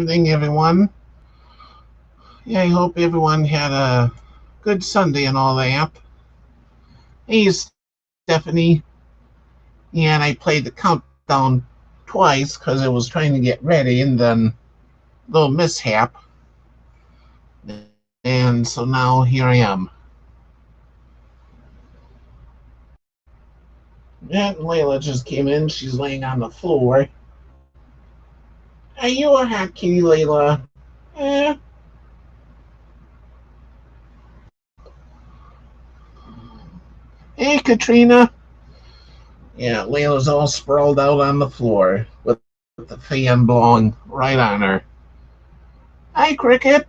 evening, everyone. Yeah, I hope everyone had a good Sunday and all that. Hey, Stephanie. Yeah, and I played the countdown twice because I was trying to get ready, and then little mishap, and so now here I am. Yeah, Layla just came in. She's laying on the floor. Are you a hot kitty, Layla? Eh. Hey, Katrina. Yeah, Layla's all sprawled out on the floor with the fan blowing right on her. Hi, Cricket.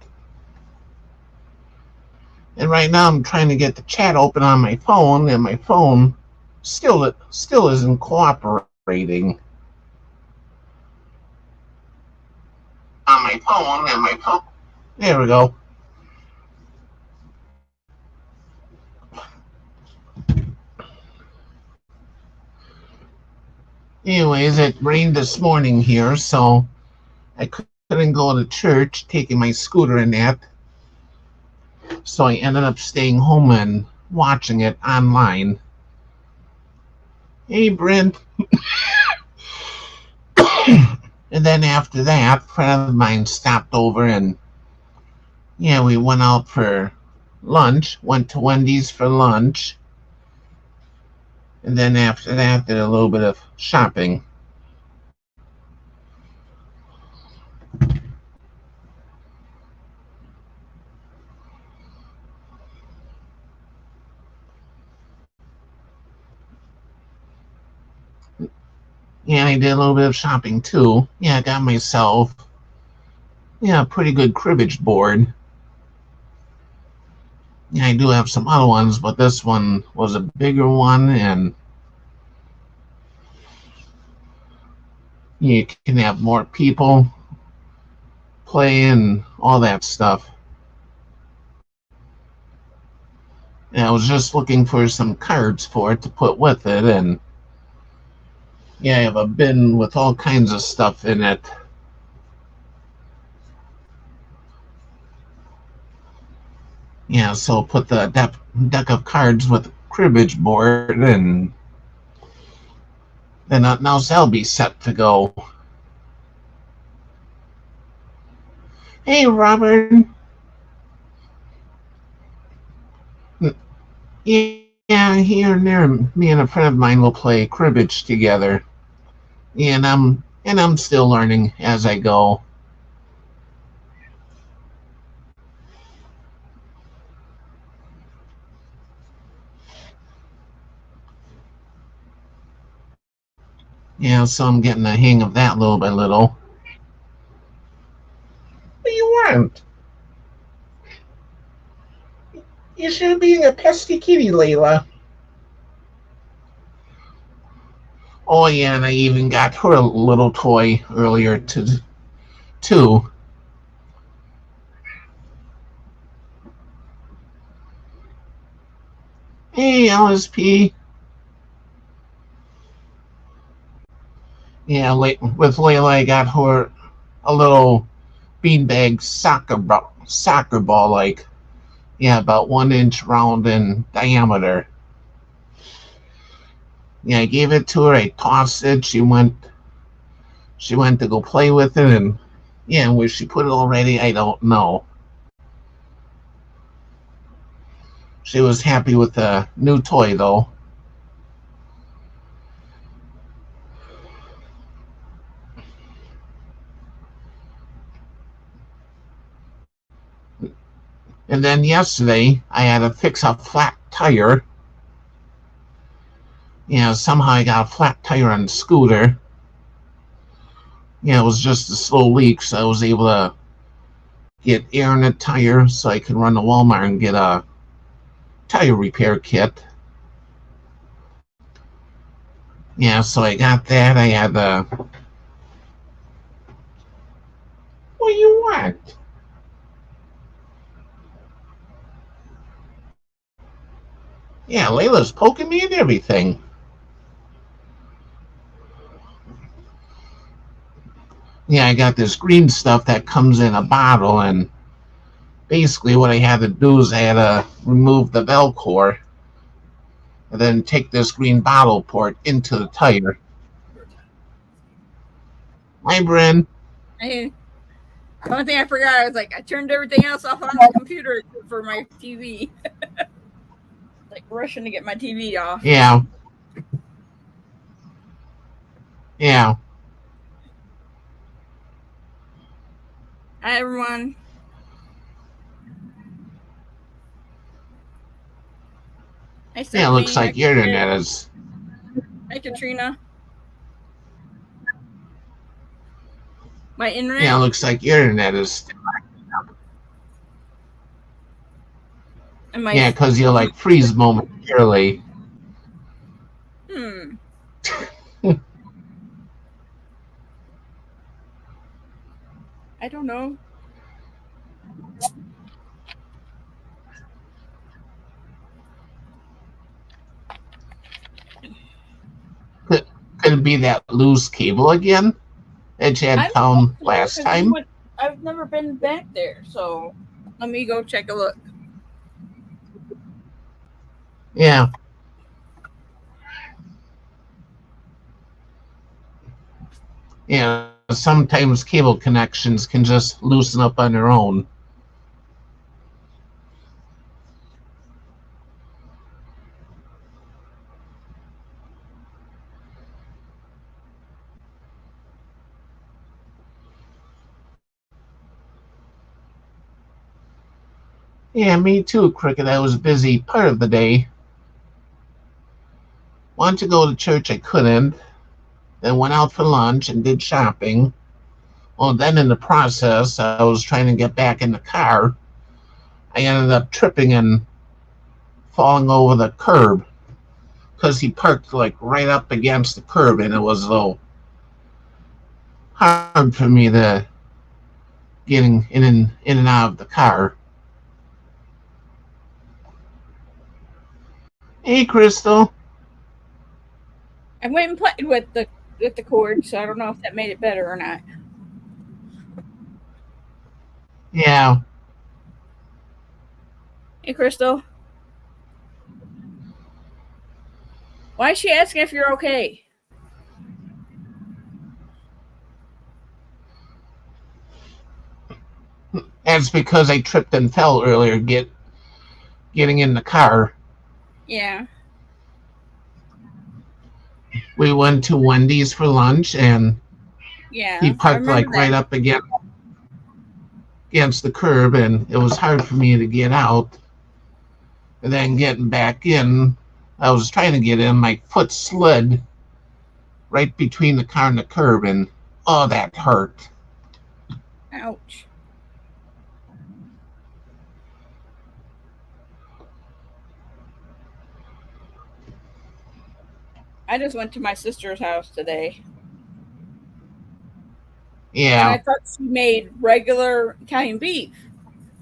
And right now I'm trying to get the chat open on my phone, and my phone still isn't cooperating. On my phone, and my phone. There we go. Anyways, it rained this morning here, so I couldn't go to church taking my scooter and that. So I ended up staying home and watching it online. Hey, Brent. And then after that, a friend of mine stopped over and yeah, we went out for lunch, went to Wendy's for lunch, and then after that did a little bit of shopping. Yeah, I did a little bit of shopping too. Yeah, I got myself a pretty good cribbage board. Yeah, I do have some other ones, but this one was a bigger one, and you can have more people play and all that stuff. And I was just looking for some cards for it to put with it, and yeah, I have a bin with all kinds of stuff in it. Yeah, so put the deck of cards with the cribbage board, and then now that'll be set to go. Hey, Robert. Yeah, here and there, me and a friend of mine will play cribbage together, and I'm still learning as I go. Yeah, so I'm getting the hang of that little by little. But you weren't. You should be being a pesky kitty, Layla. Oh yeah, and I even got her a little toy earlier too. Hey, LSP. Yeah, with Layla, I got her a little beanbag soccer ball, like yeah, about 1 inch round in diameter. Yeah, I gave it to her. I tossed it. She went to go play with it, and yeah, where she put it already, I don't know. She was happy with the new toy though. And then yesterday, I had to fix a flat tire. Yeah, somehow I got a flat tire on the scooter. Yeah, it was just a slow leak, so I was able to get air in the tire so I could run to Walmart and get a tire repair kit. Yeah, so I got that. I had the. What do you want? Yeah, Layla's poking me and everything. Yeah, I got this green stuff that comes in a bottle, and basically what I had to do is I had to remove the Velcro and then take this green bottle, pour it into the tire. Hi, Bryn. The only thing I forgot, I was like, I turned everything else off on the computer for my TV. Like rushing to get my TV off. Yeah. Yeah. Hi, everyone. Hi, Stephanie. Yeah, it looks like your internet is. Hi, Katrina. My internet? Yeah, it looks like your internet is. Yeah, because you'll like freeze momentarily. I don't know. Could it be that loose cable again that you had found last time? I've never been back there, so let me go check a look. Yeah. Yeah, sometimes cable connections can just loosen up on their own. Yeah, me too, Cricket. I was busy part of the day. Wanted to go to church, I couldn't. Then went out for lunch and did shopping. Well, then in the process, I was trying to get back in the car. I ended up tripping and falling over the curb because he parked like right up against the curb, and it was a little hard for me to getting in and out of the car. Hey, Crystal. I went and played with the cord, so I don't know if that made it better or not. Yeah. Hey, Crystal. Why is she asking if you're okay? That's because I tripped and fell earlier getting in the car. Yeah. We went to Wendy's for lunch, and he parked like right up against the curb, and it was hard for me to get out. And then getting back in, I was trying to get in, my foot slid right between the car and the curb, and oh, that hurt. Ouch. I just went to my sister's house today. Yeah. And I thought she made regular Italian beef.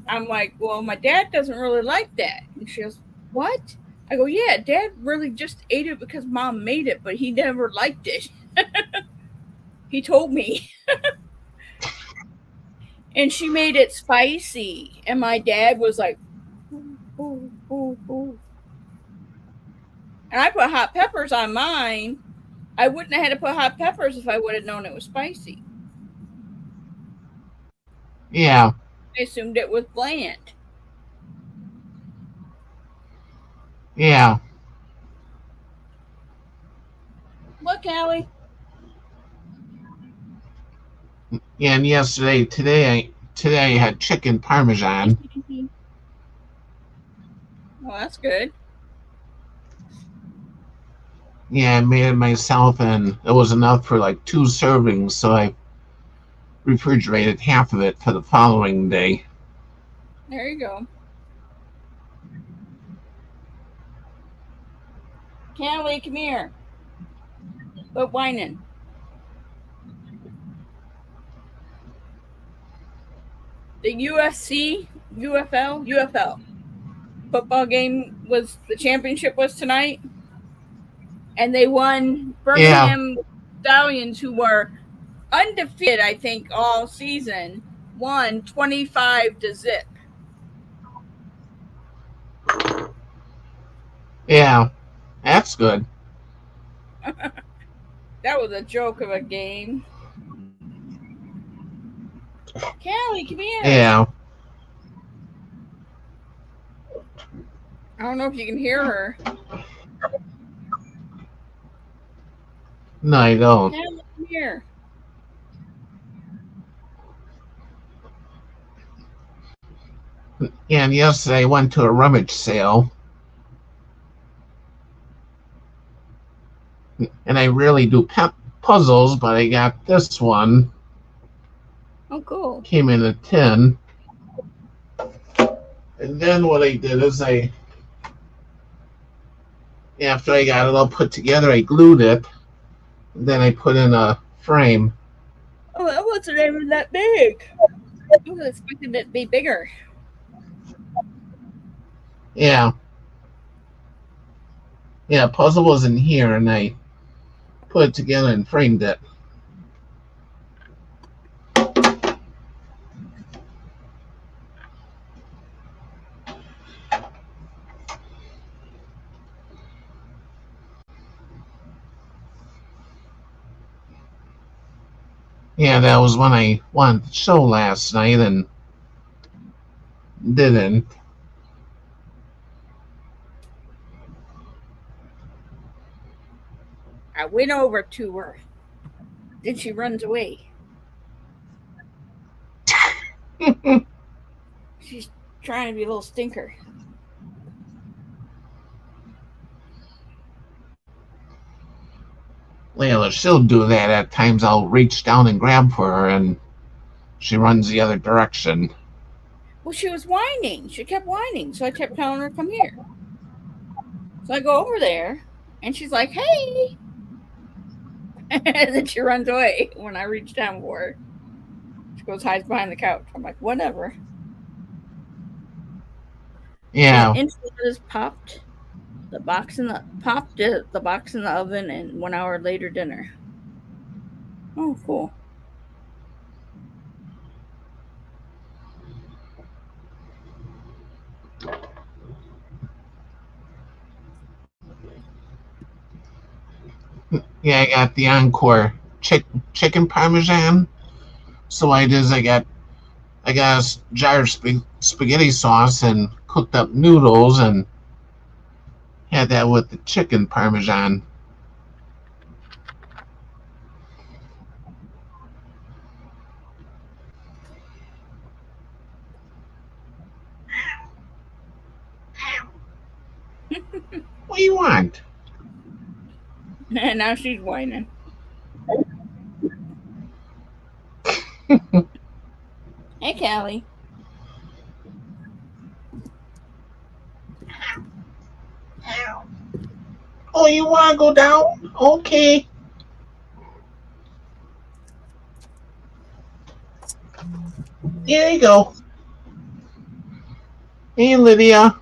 I'm like, well, my dad doesn't really like that. And she goes, what? I go, yeah, Dad really just ate it because Mom made it, but he never liked it. He told me. And she made it spicy. And my dad was like, ooh, ooh, ooh. And I put hot peppers on mine. I wouldn't have had to put hot peppers if I would have known it was spicy. Yeah. I assumed it was bland. Yeah. Look, Allie. Yeah, and today I had chicken parmesan. Well, that's good. Yeah, I made it myself, and it was enough for like 2 servings, so I refrigerated half of it for the following day. There you go. Callie, come here. Quit whining. The UFL football game was the championship was tonight, and they won Birmingham Stallions, who were undefeated, I think, all season. Won 25-0. Yeah, that's good. That was a joke of a game. Callie, come here. Yeah. I don't know if you can hear her. No, I don't. Callie, come here. Yeah, and yesterday I went to a rummage sale, and I really do puzzles, but I got this one. Oh, cool. Came in a tin. And then what I did is after I got it all put together, I glued it. And then I put in a frame. Oh, that wasn't even that big. I was expecting it to be bigger. Yeah. Yeah, puzzle was in here, and I put it together and framed it. Yeah, that was when I wanted to show last night and didn't. I went over to her. Then she runs away. She's trying to be a little stinker. Layla, she'll do that at times. I'll reach down and grab for her, and she runs the other direction. Well, she was whining. She kept whining. So I kept telling her, come here. So I go over there, and she's like, hey. And then she runs away when I reach down for her. She goes, hides behind the couch. I'm like, whatever. She Yeah. instantly just popped the box in the oven, and 1 hour later, dinner. Oh, cool. Yeah, I got the Encore chicken parmesan. So I got a jar of spaghetti sauce and cooked up noodles and had that with the chicken parmesan. What do you want? And now she's whining. Hey, Callie. Oh, you want to go down? Okay. Here you go. Hey, Lydia.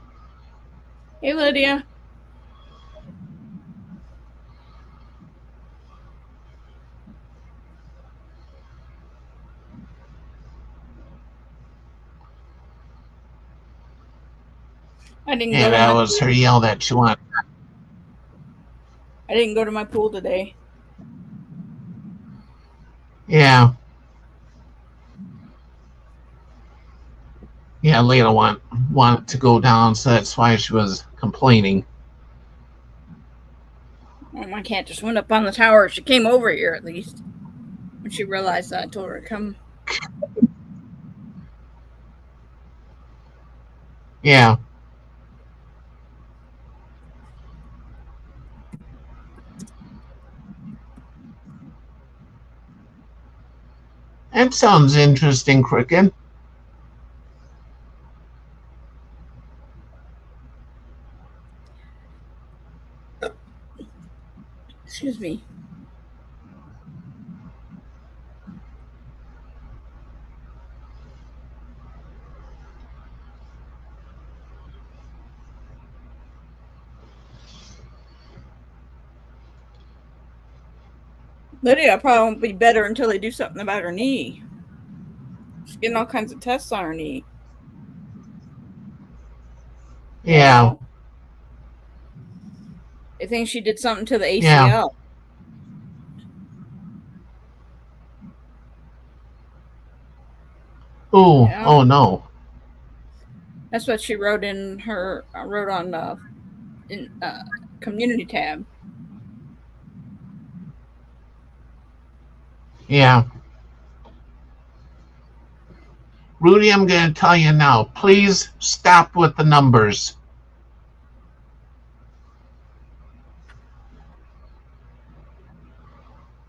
Hey, Lydia. I didn't Yeah, go to that my was her yell that she wanted. I didn't go to my pool today. Yeah. Yeah, Layla wanted to go down, so that's why she was complaining. Oh, my cat just went up on the tower. She came over here at least. When she realized that, I told her to come. Yeah. That sounds interesting, Cricket. Excuse me. Lydia probably won't be better until they do something about her knee. She's getting all kinds of tests on her knee. You Yeah. know, I think she did something to the Yeah. ACL. Ooh. Yeah, Oh no. that's what she wrote wrote on in community tab. Yeah. Rudy, I'm going to tell you now. Please stop with the numbers.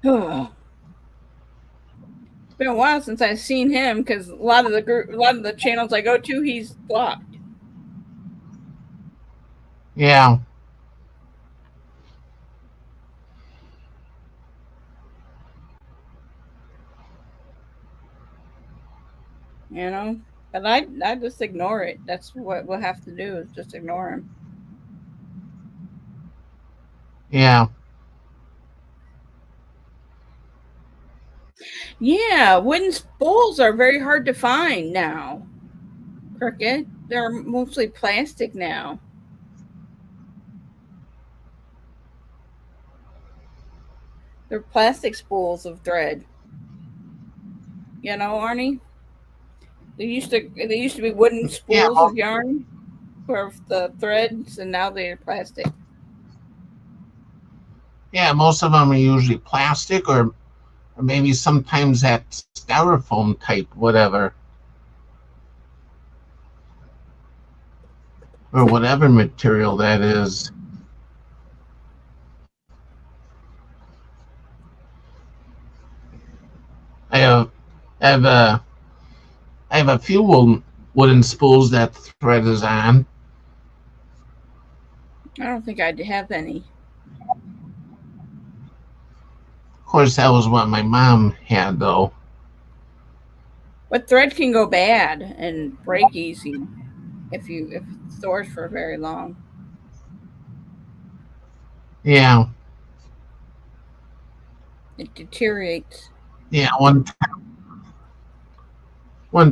It's been a while since I've seen him because a lot of the channels I go to, he's blocked. Yeah. You know, but I just ignore it. That's what we'll have to do is just ignore him. Yeah. Yeah, wooden spools are very hard to find now. Cricket, they're mostly plastic now. They're plastic spools of thread. You know, Arnie? They used to be wooden Yeah. spools of yarn for the threads, and now they're plastic. Yeah. Most of them are usually plastic or maybe sometimes that styrofoam type, whatever. Or whatever material that is. I have, I have a, I have a few wooden spools that the thread is on. I don't think I'd have any. Of course, that was what my mom had, though. But thread can go bad and break easy if it stores for very long. Yeah. It deteriorates. Yeah. One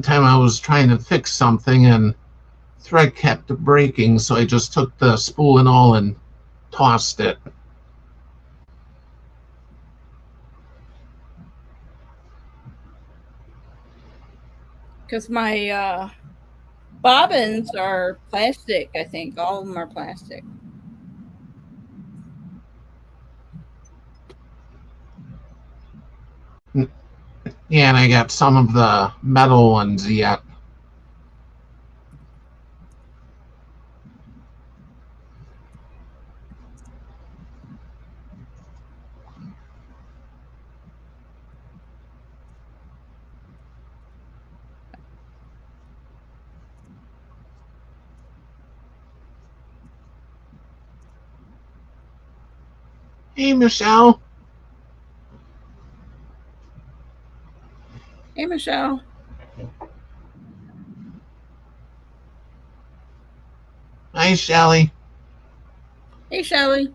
time I was trying to fix something and thread kept breaking, so I just took the spool and all and tossed it. Because my bobbins are plastic, I think. All of them are plastic. Yeah, and I got some of the metal ones yet. Hey, Michelle. Hey, Michelle. Hi, Shelly. Hey, Shelly.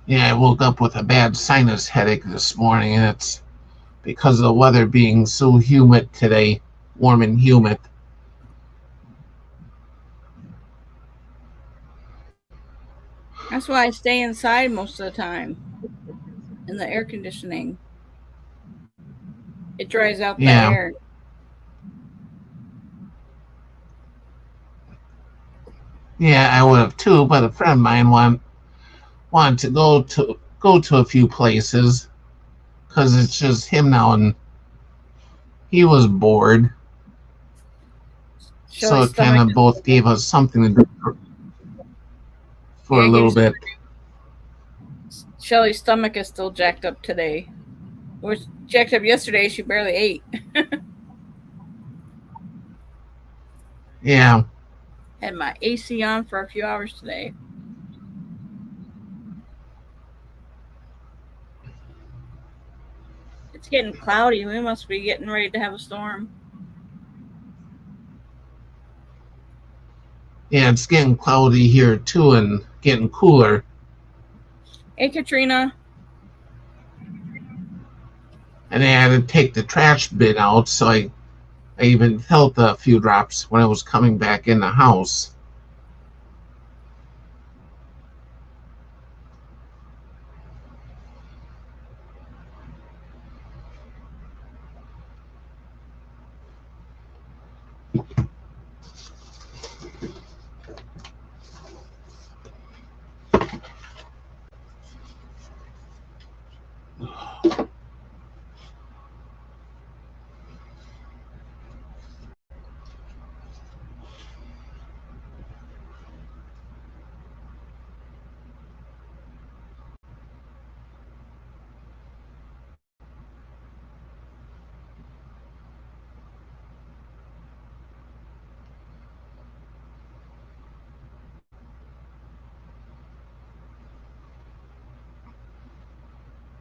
Yeah, I woke up with a bad sinus headache this morning, and it's because of the weather being so humid today, warm and humid. That's why I stay inside most of the time in the air conditioning. It dries out the Yeah. air. Yeah, I would have too, but a friend of mine wanted to go to a few places because it's just him now, and he was bored. So Shelly's it kind stomach. of both gave us something to do for a little bit. Shelly's stomach is still jacked up today. It was jacked up yesterday. She barely ate. Yeah. Had my AC on for a few hours today. It's getting cloudy. We must be getting ready to have a storm. Yeah, it's getting cloudy here too and getting cooler. Hey, Katrina. And I had to take the trash bin out, so I even felt a few drops when I was coming back in the house.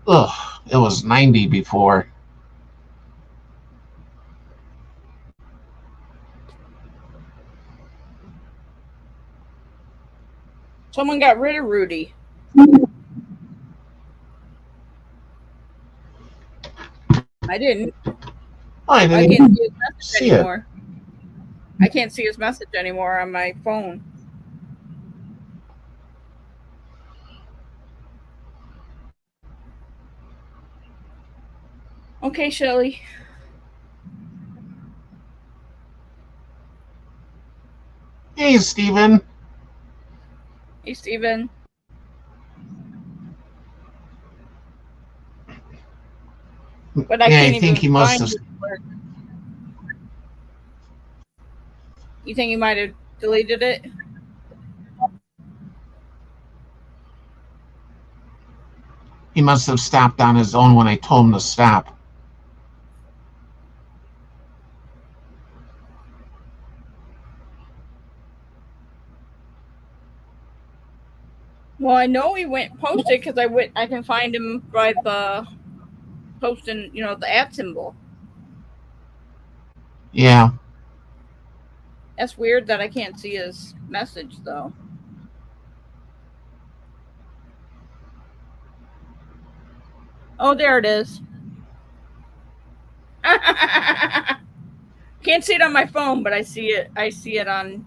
Ugh, it was 90 before. Someone got rid of Rudy. I didn't. I I didn't can't see his message see anymore. I can't see his message anymore on my phone. Okay, Shelly. Hey, Steven. Hey, Steven. But I Yeah, can't I think even he must find have. it. You think he might have deleted it? He must have stopped on his own when I told him to stop. Well, I know he went and posted because I can find him by the posting, the at symbol. Yeah. That's weird that I can't see his message though. Oh, there it is. Can't see it on my phone, but I see it. I see it on.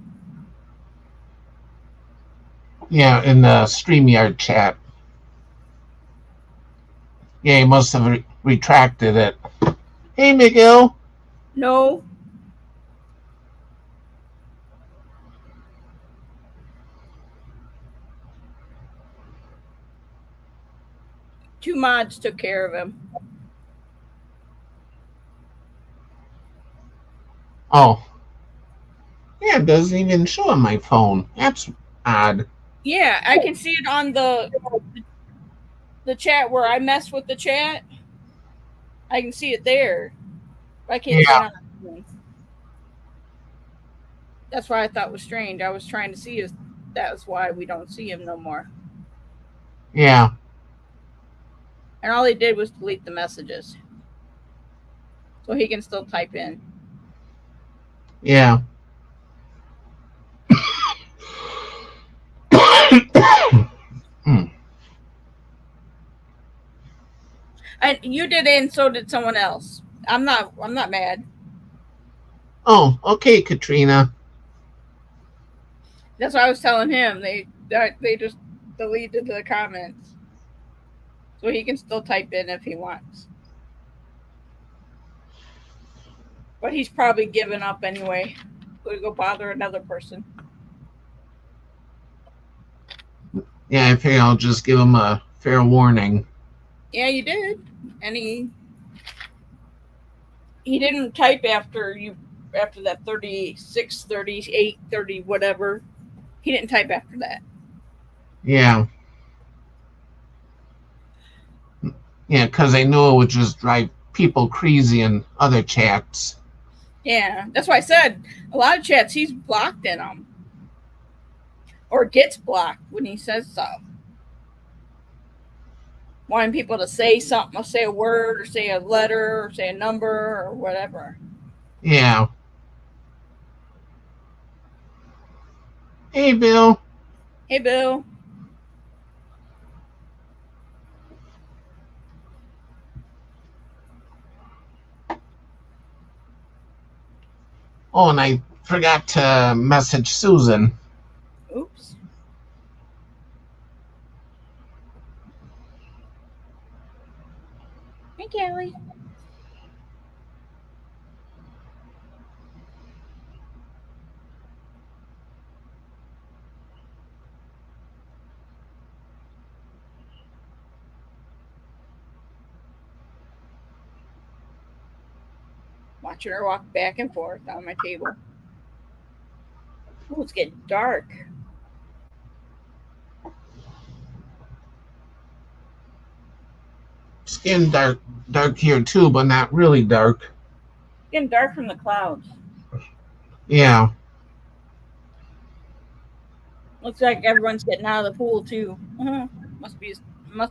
Yeah, in the StreamYard chat. Yeah, he must have retracted it. Hey, Miguel. No. Two mods took care of him. Oh. Yeah, it doesn't even show on my phone. That's odd. Yeah, I can see it on the chat where I mess with the chat. I can see it there. I can't see it on my phone. That's why I thought it was strange. I was trying to see if that was why we don't see him no more. Yeah. And all he did was delete the messages. So he can still type in. Yeah. And you did it, and so did someone else. I'm not mad. Oh, okay, Katrina. That's what I was telling him. They just deleted the comments, so he can still type in if he wants. But he's probably given up anyway. Going to go bother another person. Yeah, I figure I'll just give him a fair warning. Yeah, you did, and he didn't type after that 36, 38, 30, whatever. He didn't type after that. Yeah. Yeah, because I knew it would just drive people crazy in other chats. Yeah, that's why I said a lot of chats he's blocked in them. Or gets blocked when he says so. Wanting people to say something, or say a word, or say a letter, or say a number, or whatever. Yeah. Hey, Bill. Hey, Bill. Oh, and I forgot to message Susan. Oops. Hey, Kelly. Watching her walk back and forth on my table. Oh, it's getting dark. Skin dark here too, but not really dark. It's getting dark from the clouds. Yeah. Looks like everyone's getting out of the pool too. Must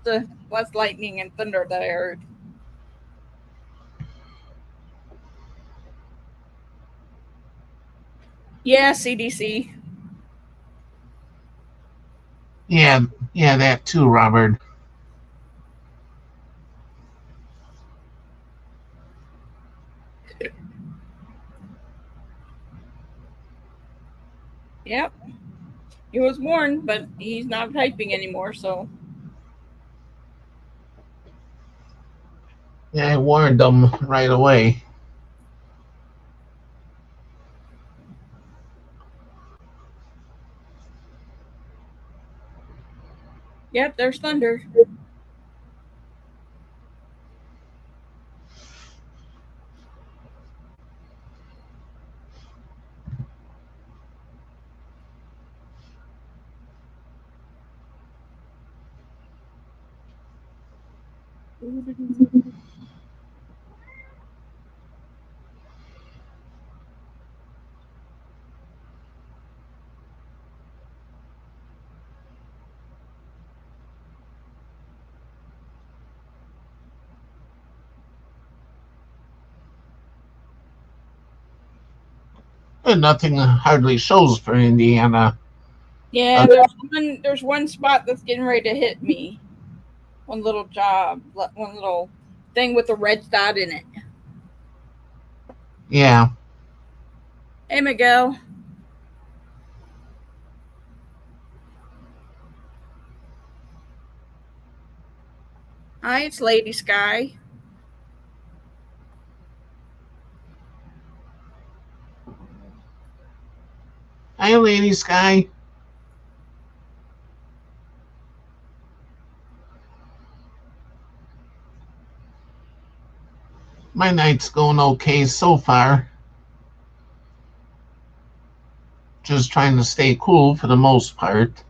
have was lightning and thunder that I heard. Yeah, CDC. Yeah, yeah, that too, Robert. Yep. He was warned, but he's not typing anymore, so. Yeah, I warned them right away. Yep, there's thunder. And nothing hardly shows for Indiana. Yeah, there's one spot that's getting ready to hit me. One little job, one little thing with a red dot in it. Yeah. Hey, Miguel. Hi, it's Lady Sky. Hi, Lady Sky. My night's going okay so far. Just trying to stay cool for the most part.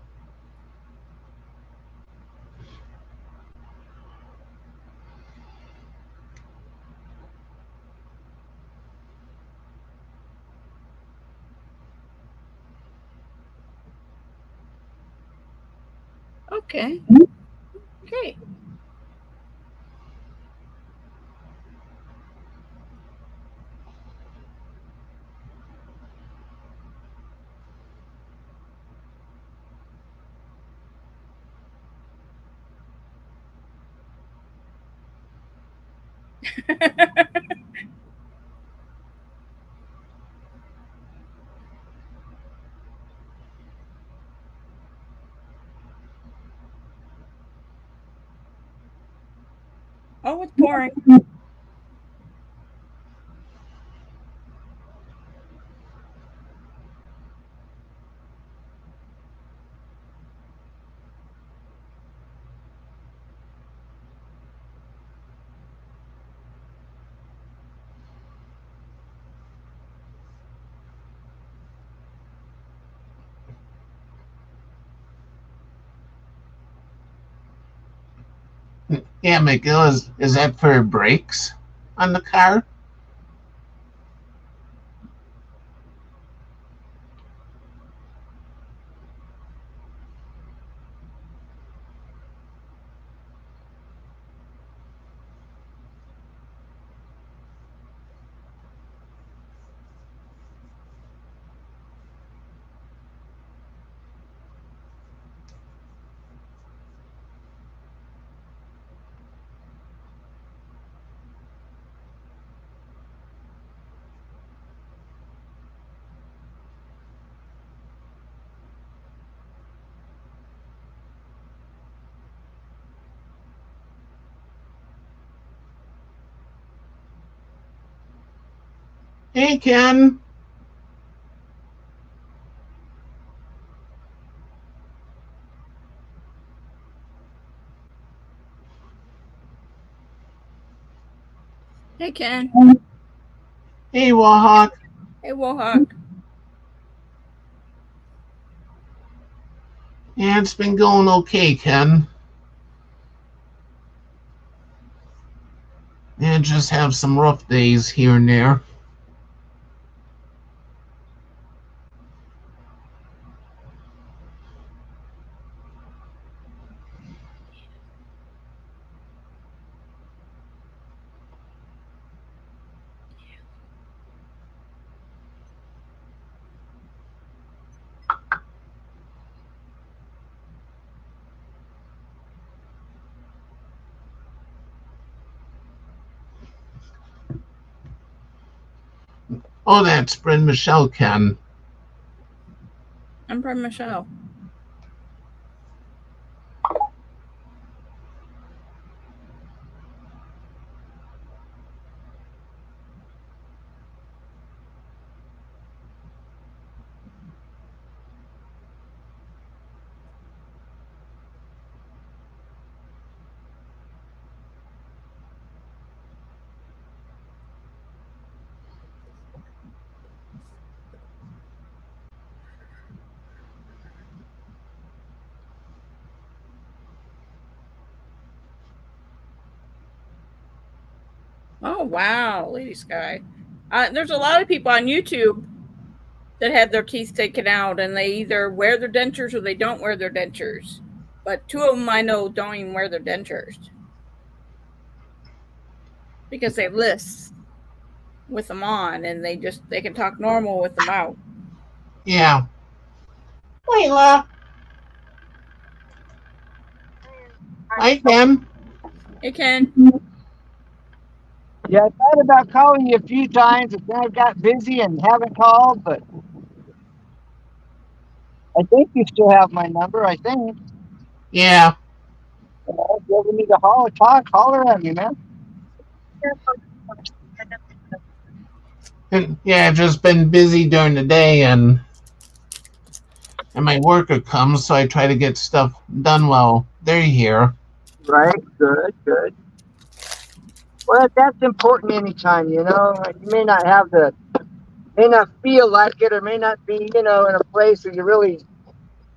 Okay. Okay. Oh, it's pouring. Yeah, McGill, is that for brakes on the car? Hey, Ken. Hey, Ken. Hey, Wahawk. Hey, Wohawk. Yeah, it's been going okay, Ken. And just have some rough days here and there. Oh, that's Bryn Michelle, Ken. I'm from Michelle. Oh, wow, Lady Sky. There's a lot of people on YouTube that have their teeth taken out, and they either wear their dentures or they don't wear their dentures. But two of them I know don't even wear their dentures because they lisp with them on, and they can talk normal with them out. Yeah. Layla. Hi, Ken. Hey, Ken. Yeah, I thought about calling you a few times, and then I got busy and haven't called, but I think you still have my number, I think. Yeah. You know, if you ever need to holler at me, man. Yeah, I've just been busy during the day, and my worker comes, so I try to get stuff done while they're here. Right, good. Well, that's important anytime, you know. You may not feel like it, or may not be, in a place where you really,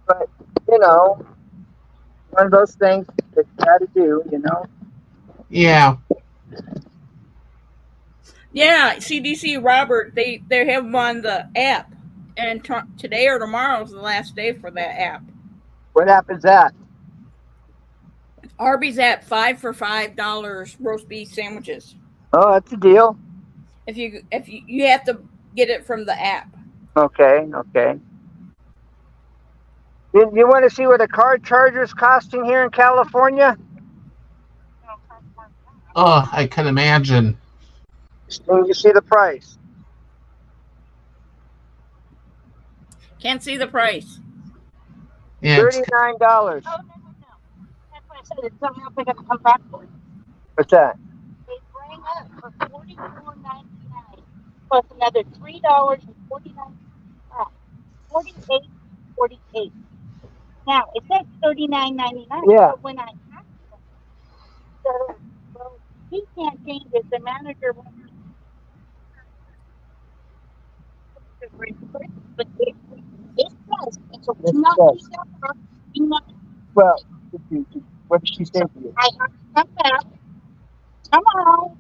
but, one of those things that you got to do, Yeah. Yeah, CDC Robert, they have them on the app, and today or tomorrow is the last day for that app. What happens that? Arby's app, 5 for $5 roast beef sandwiches. Oh, that's a deal. If you have to get it from the app. Okay. You want to see what a car charger's costing here in California? Oh, I can imagine. You see the price. Can't see the price. Yeah, it's, $39. Oh, no. That's why I said it's something else I got to come back for. What's that? They bring up for $44.99 plus another $3.49. 48.48. Now it says $39.99. Yeah. But when I asked them, so well, he can't change it. The manager won't. But it says it's a Yes, not it does. not. Well, what did she say to you? I have to come back. Come on.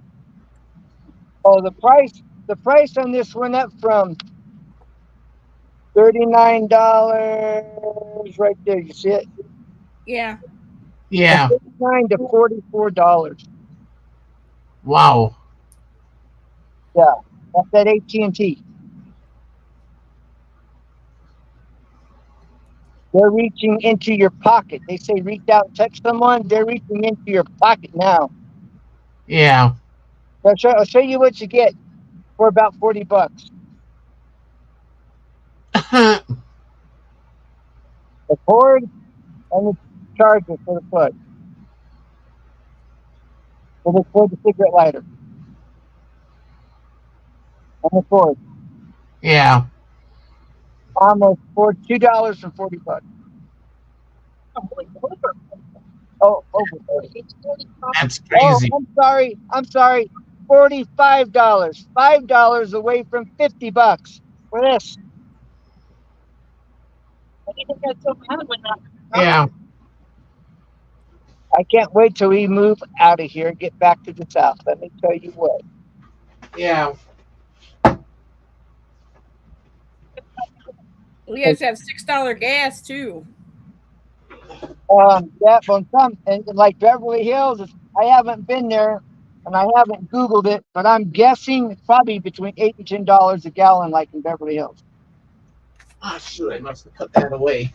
Oh, the price on this went up from $39 right there. You see it? Yeah. yeah. $39 to $44. Wow. Yeah, that's at AT&T. They're reaching into your pocket. They say reach out and touch someone. They're reaching into your pocket now. Yeah. I'll show you what you get for about $40. The cord and the charger for the plug. For the cigarette lighter. On the fourth. Yeah, Almost $2.40. Oh, over 40. It's 45. that's Oh, crazy. I'm sorry. $45. $5 away from $50 for this. I think that's so bad when that. Yeah, I can't wait till we move out of here and get back to the south. Let me tell you what. yeah. We guys have $6 gas too. Yeah, well, some and like Beverly Hills, I haven't been there and I haven't Googled it, but I'm guessing it's probably between $8 and $10 a gallon, like in Beverly Hills. Oh, shoot, I must have put that away.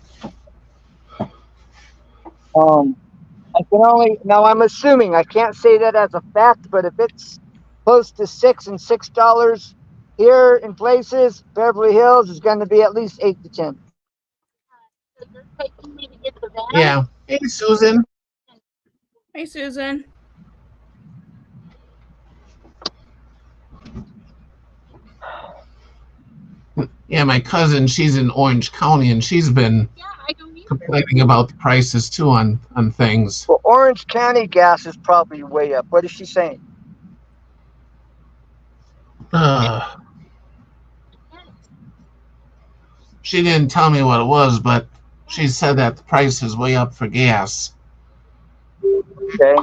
I can only now. I'm assuming I can't say that as a fact, but if it's close to $6 here in places, Beverly Hills is going to be at least 8 to 10. They're taking me to get the van. Yeah. Hey, Susan. Hey, Susan. Yeah, my cousin, she's in Orange County, and she's been Yeah, I don't either. complaining about the prices too on things. Well, Orange County gas is probably way up. What is she saying? She didn't tell me what it was, but she said that the price is way up for gas. Okay.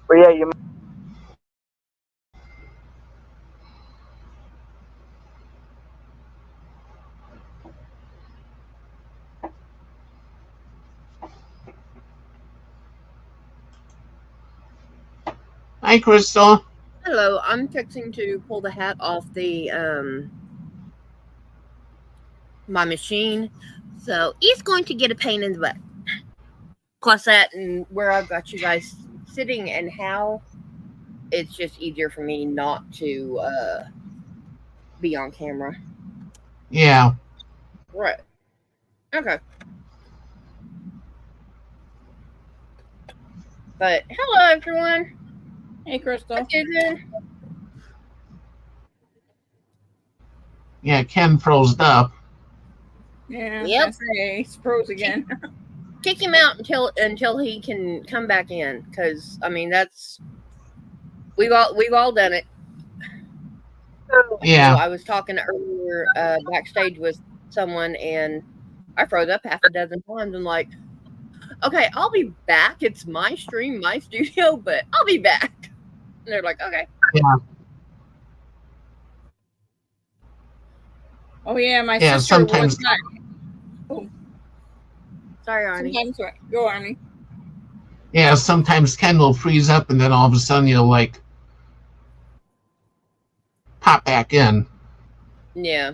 But yeah, you. Hi, Crystal. Hello, I'm fixing to pull the hat off the my machine, so it's going to get a pain in the butt. Plus that, and where I've got you guys sitting, and how it's just easier for me not to be on camera. Yeah. Right. Okay. But hello, everyone. Hey, Crystal. Susan. Yeah, Ken froze up. Yeah. Yep. It's froze again. Kick him out until he can come back in, because I mean that's we've all done it. Yeah. So I was talking earlier backstage with someone, and I froze up half a dozen times. I'm like, okay, I'll be back. It's my stream, my studio, but I'll be back. And they're like, okay. Yeah. Oh yeah, my Yeah, sister sometimes- was not. Sorry, Arnie. Sometimes go, Arnie. Yeah, sometimes Ken will freeze up, and then all of a sudden you'll like pop back in. Yeah.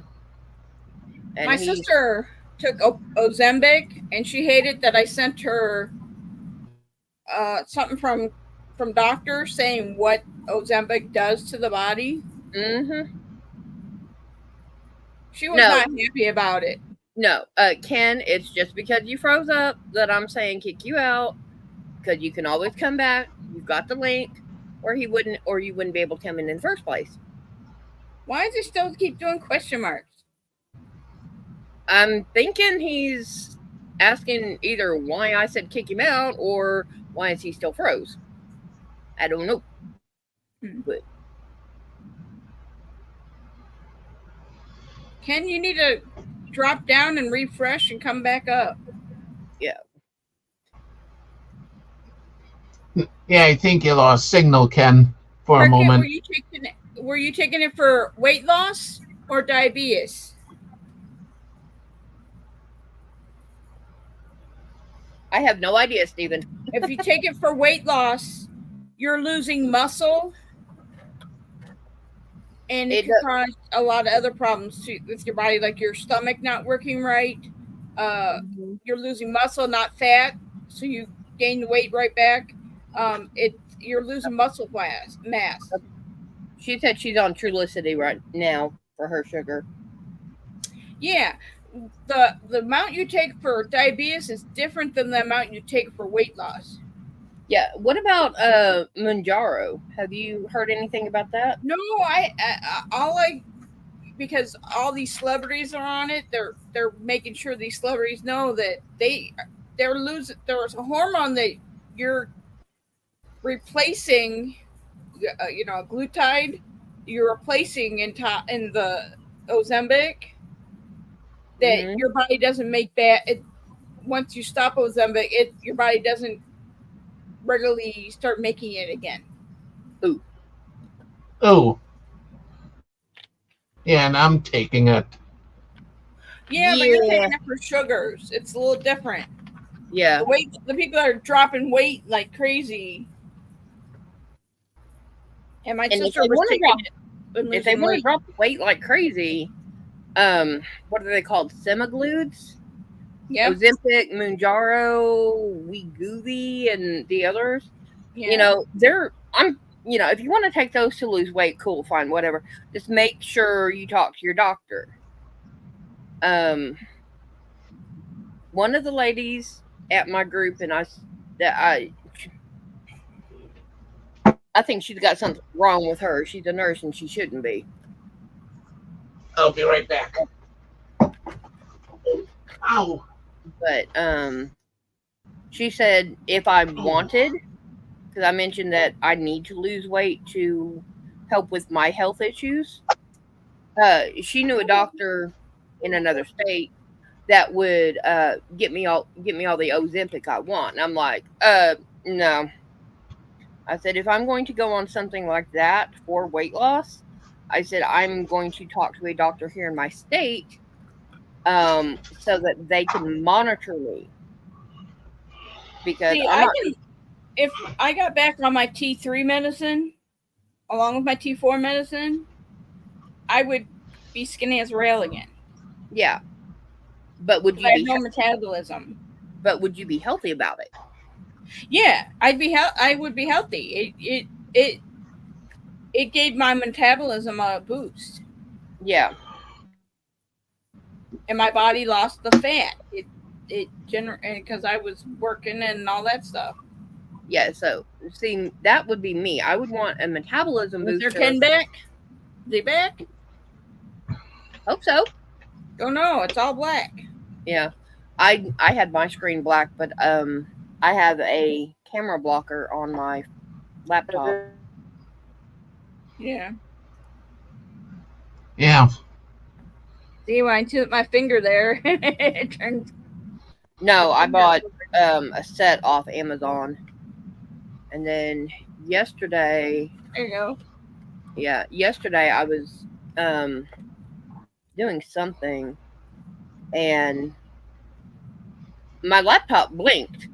And My sister took Ozempic, and she hated that I sent her something from doctors saying what Ozempic does to the body. Mm-hmm. She was No. not happy about it. No, Ken, it's just because you froze up that I'm saying kick you out, because you can always come back. You've got the link, or you wouldn't be able to come in the first place. Why does it still keep doing question marks? I'm thinking he's asking either why I said kick him out or why is he still froze. I don't know. But Ken, you need to drop down and refresh and come back up. Yeah, I think you lost signal, Ken, for a Cricket, moment. were you taking it for weight loss or diabetes? I have no idea, Stephen. If you take it for weight loss, you're losing muscle, and it can cause a lot of other problems too, with your body, like your stomach not working right. You're losing muscle, not fat, so you gain the weight right back. You're losing muscle mass. She said she's on Trulicity right now for her sugar. Yeah, the amount you take for diabetes is different than the amount you take for weight loss. Yeah. What about Mounjaro? Have you heard anything about that? No, because all these celebrities are on it. They're making sure these celebrities know that they're losing. There's a hormone that you're replacing, glutide. You're replacing in the Ozempic that Hmm. your body doesn't make once you stop Ozempic, your body doesn't regularly start making it again. Ooh. Oh, yeah, and I'm taking it. Yeah, but you're Yeah. taking it for sugars. It's a little different. Yeah. The people that are dropping weight like crazy. And my And sister was taking it and if they losing want to weight. drop weight like crazy, what are they called? Semaglutes, Yep. Ozempic, Mounjaro, Wegovy, and the others. Yeah. You know, if you want to take those to lose weight, cool, fine, whatever. Just make sure you talk to your doctor. One of the ladies at my group, and I think she's got something wrong with her. She's a nurse and she shouldn't be. I'll be right back. Ow. But she said if I wanted, because I mentioned that I need to lose weight to help with my health issues. She knew a doctor in another state that would get me all the Ozempic I want. And I'm like, no. I said, if I'm going to go on something like that for weight loss, I said I'm going to talk to a doctor here in my state, so that they can monitor me. Because See, if I got back on my T3 medicine, along with my T4 medicine, I would be skinny as a rail again. Yeah. But would you I have be no metabolism. But would you be healthy about it? Yeah, I would be healthy. It gave my metabolism a boost. Yeah. And my body lost the fat. It generated because I was working and all that stuff. Yeah, so see, that would be me. I would want a metabolism Is booster. there Ken back? Is he back? Hope so. Oh no, it's all black. Yeah. I had my screen black, but I have a camera blocker on my laptop. Yeah. Yeah. See, when I took my finger there, it turned. No, I bought a set off Amazon. And then yesterday, There you go. yeah, yesterday I was doing something and my laptop blinked.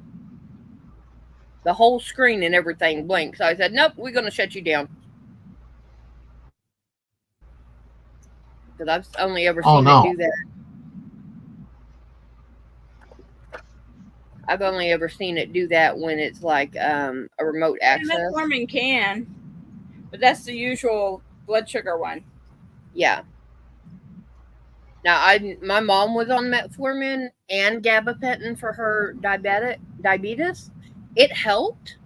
The whole screen and everything blinked. So I said, nope, we're going to shut you down. Because I've only ever seen it do that. I've only ever seen it do that when it's like a remote access. Metformin can, but that's the usual blood sugar one. Yeah. Now, my mom was on metformin and gabapentin for her diabetes. It helped,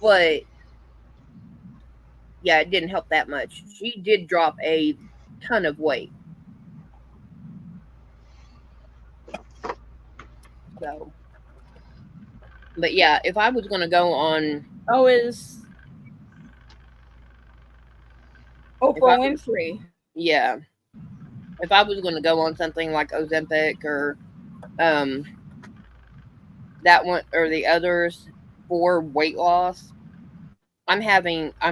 but yeah, it didn't help that much. She did drop a ton of weight. So, but yeah, if I was going to go on, is Oprah Winfrey. Yeah, if I was going to go on something like Ozempic or that one or the others for weight loss, I'm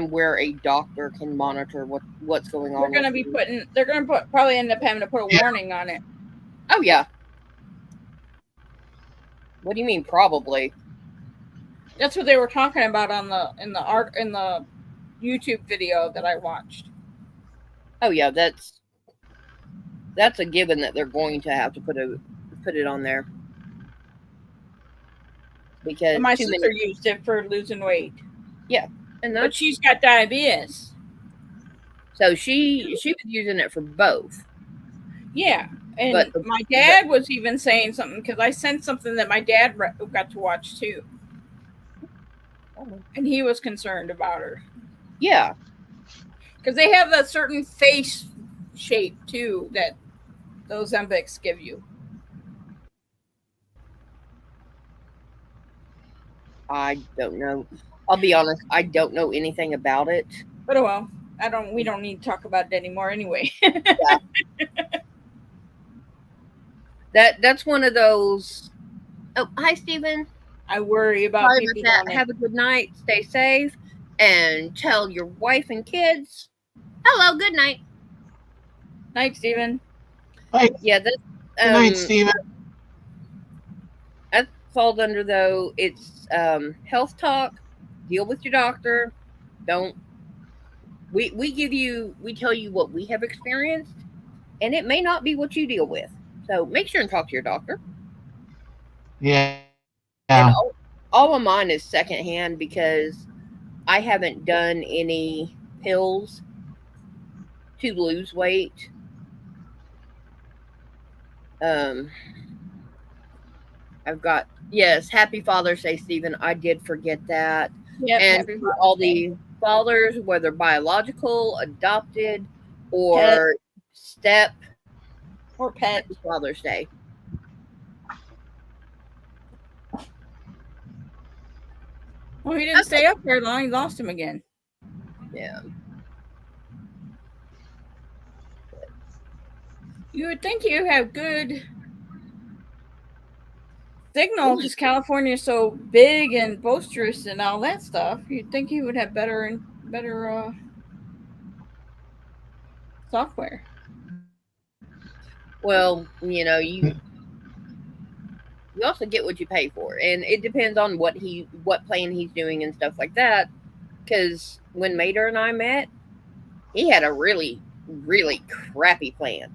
where a doctor can monitor what's going on. They're going to probably end up having to put a warning on it. Oh yeah. What do you mean probably? That's what they were talking about in the YouTube video that I watched. Oh yeah, that's a given that they're going to have to put it on there. Because my sister used it for losing weight. Yeah. But she's got diabetes. So she was using it for both. Yeah. And my dad was even saying something because I sent something that my dad got to watch too. And he was concerned about her. Yeah. Because they have that certain face shape, too, that those Ozempics give you. I don't know. I'll be honest, I don't know anything about it. But oh well. We don't need to talk about it anymore anyway. That's one of those. Oh, hi, Stephen. I worry about Sorry people. about that. Have a good night. Stay safe. And tell your wife and kids, hello, good night. Night, Stephen. Bye. Yeah, that, Good night, Stephen. that falls under, though, it's health talk. Deal with your doctor. Don't. We tell you what we have experienced, and it may not be what you deal with. So make sure and talk to your doctor. Yeah. And all of mine is secondhand because I haven't done any pills to lose weight. I've got, yes, happy Father's Day, Stephen. I did forget that. Yep, And happy for all the fathers, whether biological, adopted, or Pet. step, or pet. happy Father's Day. Well, he didn't stay up very long. He lost him again. Yeah. You would think you have good signal because California is so big and boisterous and all that stuff. You'd think he would have better software. Well, you also get what you pay for, and it depends on what plan he's doing and stuff like that. Because when Mater and I met, he had a really, really crappy plan,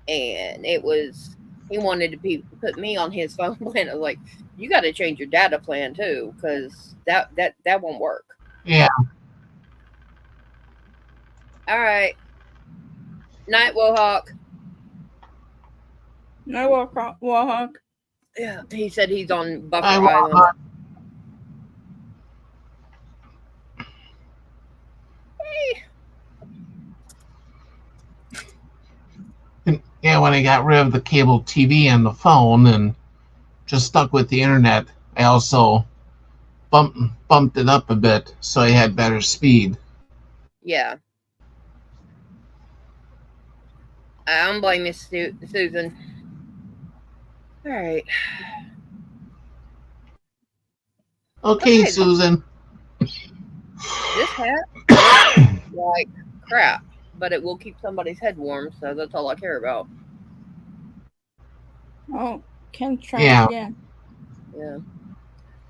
and it was he wanted to put me on his phone plan. I was like, you got to change your data plan too, because that won't work. Yeah. All right. Night, Wohawk. No, Wahawk. Yeah, he said he's on Buffer I Island. want. Yeah, when I got rid of the cable TV and the phone and just stuck with the internet, I also bumped it up a bit so I had better speed. Yeah. I don't blame you, Susan. All right. Okay, Okay. Susan. This hat is like crap, but it will keep somebody's head warm, so that's all I care about. Oh, Ken try Yeah. again. Yeah.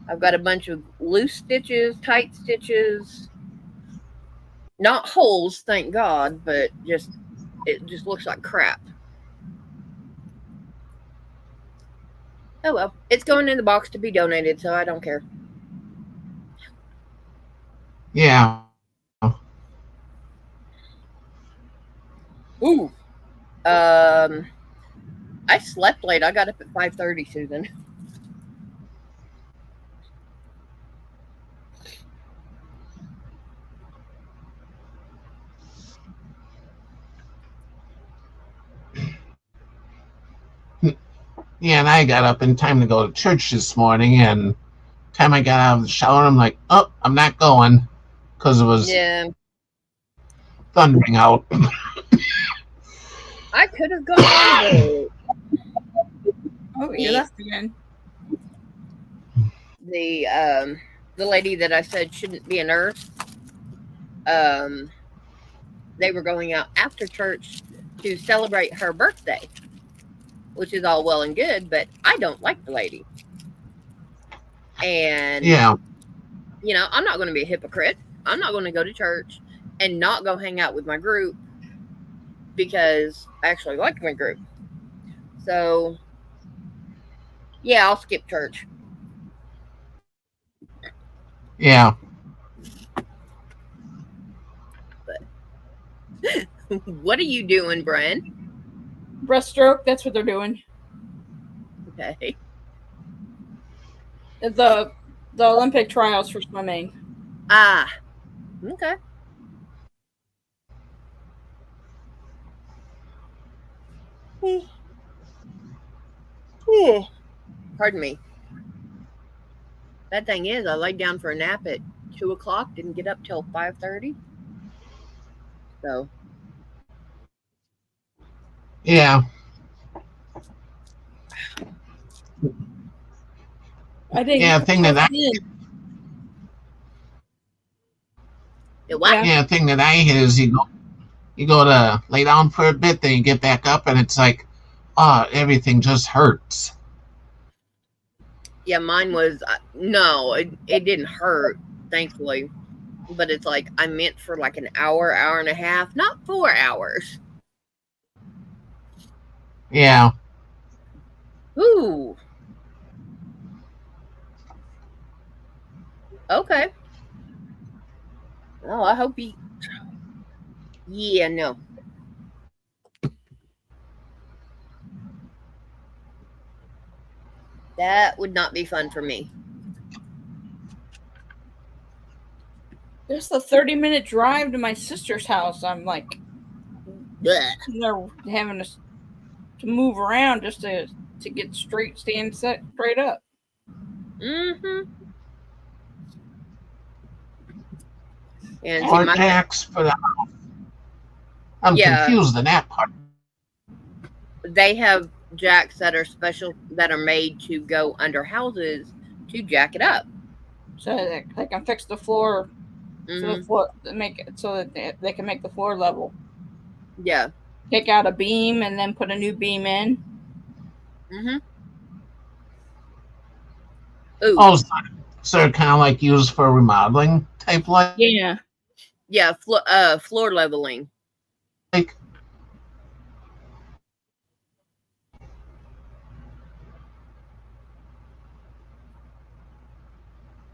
I've got a bunch of loose stitches, tight stitches. Not holes, thank God, but it just looks like crap. Oh well. It's going in the box to be donated, so I don't care. Yeah. Ooh. I slept late. I got up at 5:30, Susan. Yeah, and I got up in time to go to church this morning, and time I got out of the shower, I'm like, oh, I'm not going, because it was thundering out. I could have gone, but Oh, you left again. the lady that I said shouldn't be a nurse, they were going out after church to celebrate her birthday, which is all well and good, but I don't like the lady. And, Yeah. I'm not going to be a hypocrite. I'm not going to go to church and not go hang out with my group because I actually like my group. So, yeah, I'll skip church. Yeah. What are you doing, Bren? Breaststroke, that's what they're doing. Okay. The The Olympic trials for swimming. Ah, okay. Pardon me. That thing is, I laid down for a nap at 2:00. Didn't get up till 5:30. So Yeah. I think. Yeah, thing that I what? yeah, thing that I hate is you go to lay down for a bit, then you get back up and it's like, everything just hurts. Yeah, mine was no, it didn't hurt, thankfully. But it's like I meant for like an hour, hour and a half, not 4 hours. Yeah. Ooh. Okay. Oh, I hope you. Yeah, no. That would not be fun for me. Just a 30-minute drive to my sister's house. I'm like, Blech. they're having to move around just to get stand straight up. Mm-hmm. And Or jacks for the house. I'm confused in that part. They have jacks that are special, that are made to go under houses to jack it up. So they can fix the floor. Mm-hmm. So the floor, make it so that they can make the floor level. Yeah. Take out a beam and then put a new beam in. Mm-hmm. Ooh. Oh, so kind of like used for remodeling type like. Yeah. Yeah, floor leveling. Like.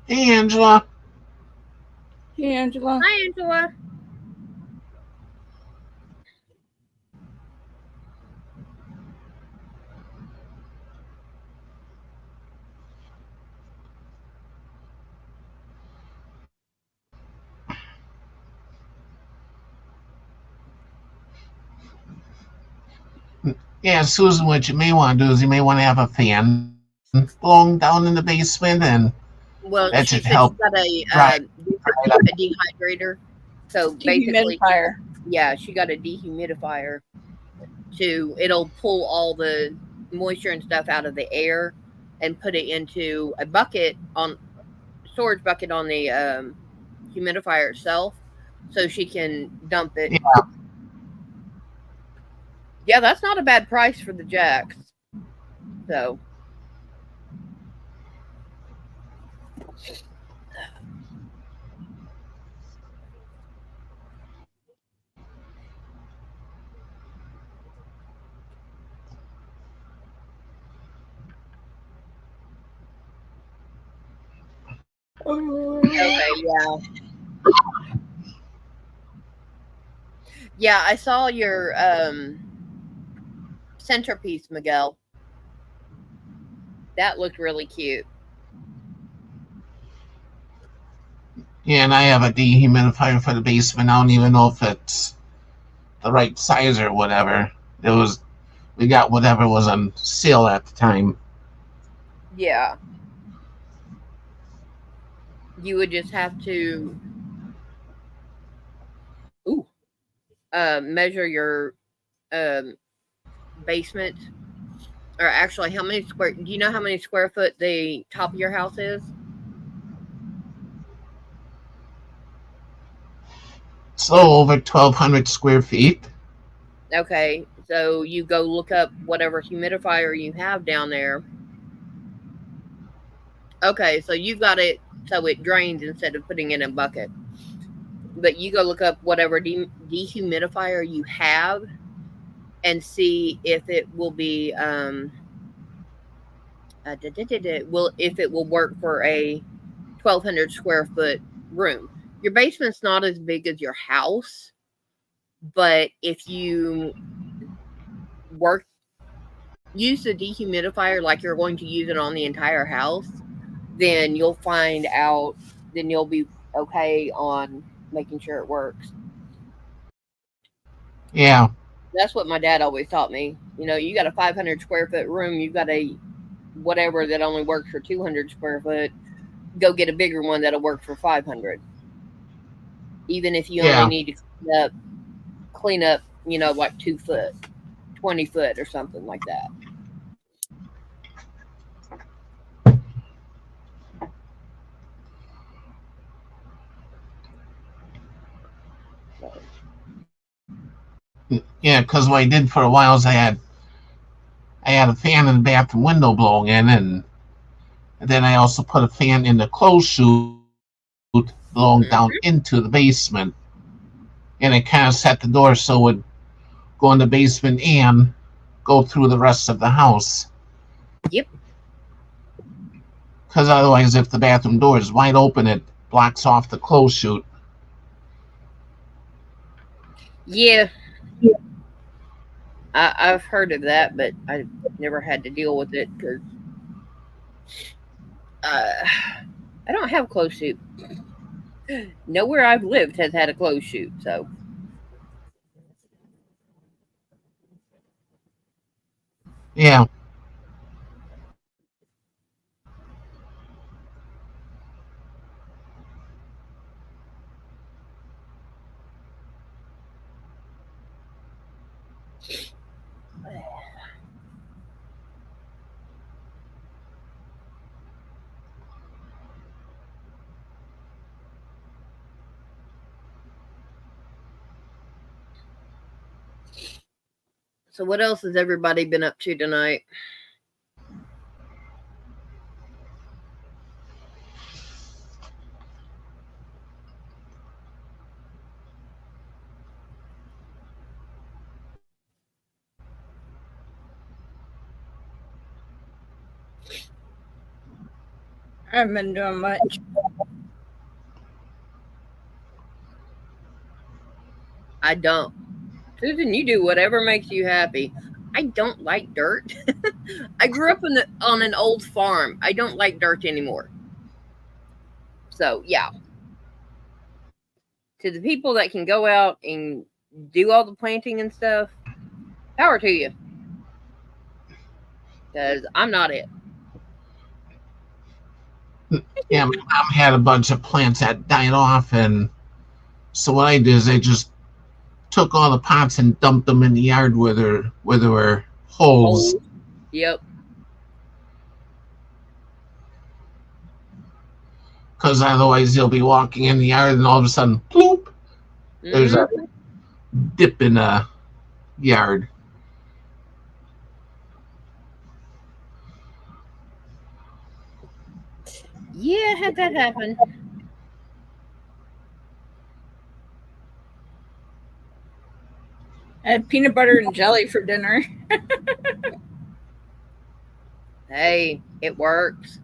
Hey, Angela. Hey, Angela. Hi, Angela. Yeah, Susan, what you may want to do is you may want to have a fan blowing down in the basement, and that should help. She got a dehydrator. So basically, yeah, she got a dehumidifier. It'll pull all the moisture and stuff out of the air and put it into a storage bucket on the humidifier itself, so she can dump it. Yeah. Yeah, that's not a bad price for the jacks. So. Okay, yeah. Yeah, I saw your centerpiece, Miguel. That looked really cute. Yeah, and I have a dehumidifier for the basement. I don't even know if it's the right size or whatever. We got whatever was on sale at the time. Yeah. You would just have to measure your basement, or actually do you know how many square foot the top of your house is? It's a little over 1,200 square feet. Okay, so you go look up whatever humidifier you have down there. Okay, so you got it so it drains instead of putting it in a bucket. But you go look up whatever dehumidifier you have and see if it will be if it will work for a 1,200 square foot room. Your basement's not as big as your house, but if you use the dehumidifier like you're going to use it on the entire house, then you'll find out, then you'll be okay on making sure it works. Yeah. That's what my dad always taught me. You got a 500 square foot room, you've got a whatever that only works for 200 square foot. Go get a bigger one that'll work for 500. Even if you only need to clean up, like 2 foot, 20 foot or something like that. Yeah, because what I did for a while is I had a fan in the bathroom window blowing in, and then I also put a fan in the clothes chute blowing down into the basement. And it kind of set the door so it would go in the basement and go through the rest of the house. Yep. Because otherwise, if the bathroom door is wide open, it blocks off the clothes chute. Yeah. I've heard of that, but I've never had to deal with it because I don't have a clothes chute. Nowhere I've lived has had a clothes chute, so. Yeah. So what else has everybody been up to tonight? I haven't been doing much. I don't. Susan, you do whatever makes you happy. I don't like dirt. I grew up on an old farm. I don't like dirt anymore. So, yeah. To the people that can go out and do all the planting and stuff, power to you. Because I'm not it. Yeah, my mom had a bunch of plants that died off, and so what I did is I just took all the pots and dumped them in the yard where there were holes. Yep. Because otherwise you'll be walking in the yard and all of a sudden, bloop, there's a dip in the yard. Yeah, had that happen. I had peanut butter and jelly for dinner. Hey, it works.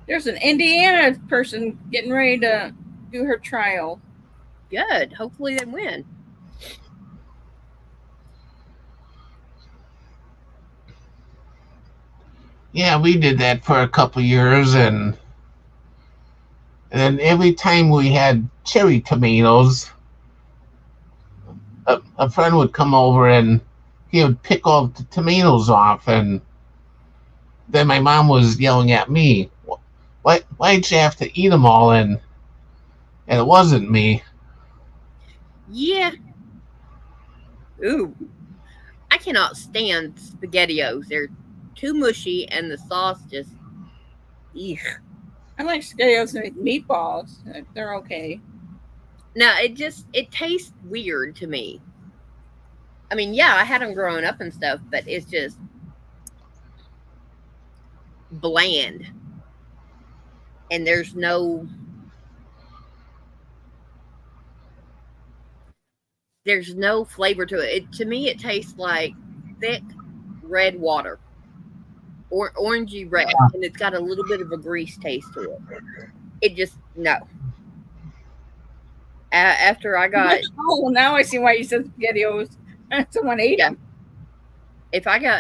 There's an Indiana person getting ready to do her trial. Good. Hopefully they win. Yeah, we did that for a couple years, and then every time we had cherry tomatoes, a friend would come over and he would pick all the tomatoes off, and then my mom was yelling at me, why'd you have to eat them all? And it wasn't me. Yeah. Ooh. I cannot stand SpaghettiOs. They're too mushy and the sauce just eek. I like SpaghettiOs and meatballs. They're okay. No, it tastes weird to me. I mean, yeah, I had them growing up and stuff, but it's just bland. And there's no flavor to it. To me, it tastes like thick red water. Or orangey red, and it's got a little bit of a grease taste to it. It just, no. After I got... Oh, now I see why you said SpaghettiOs. Someone ate them.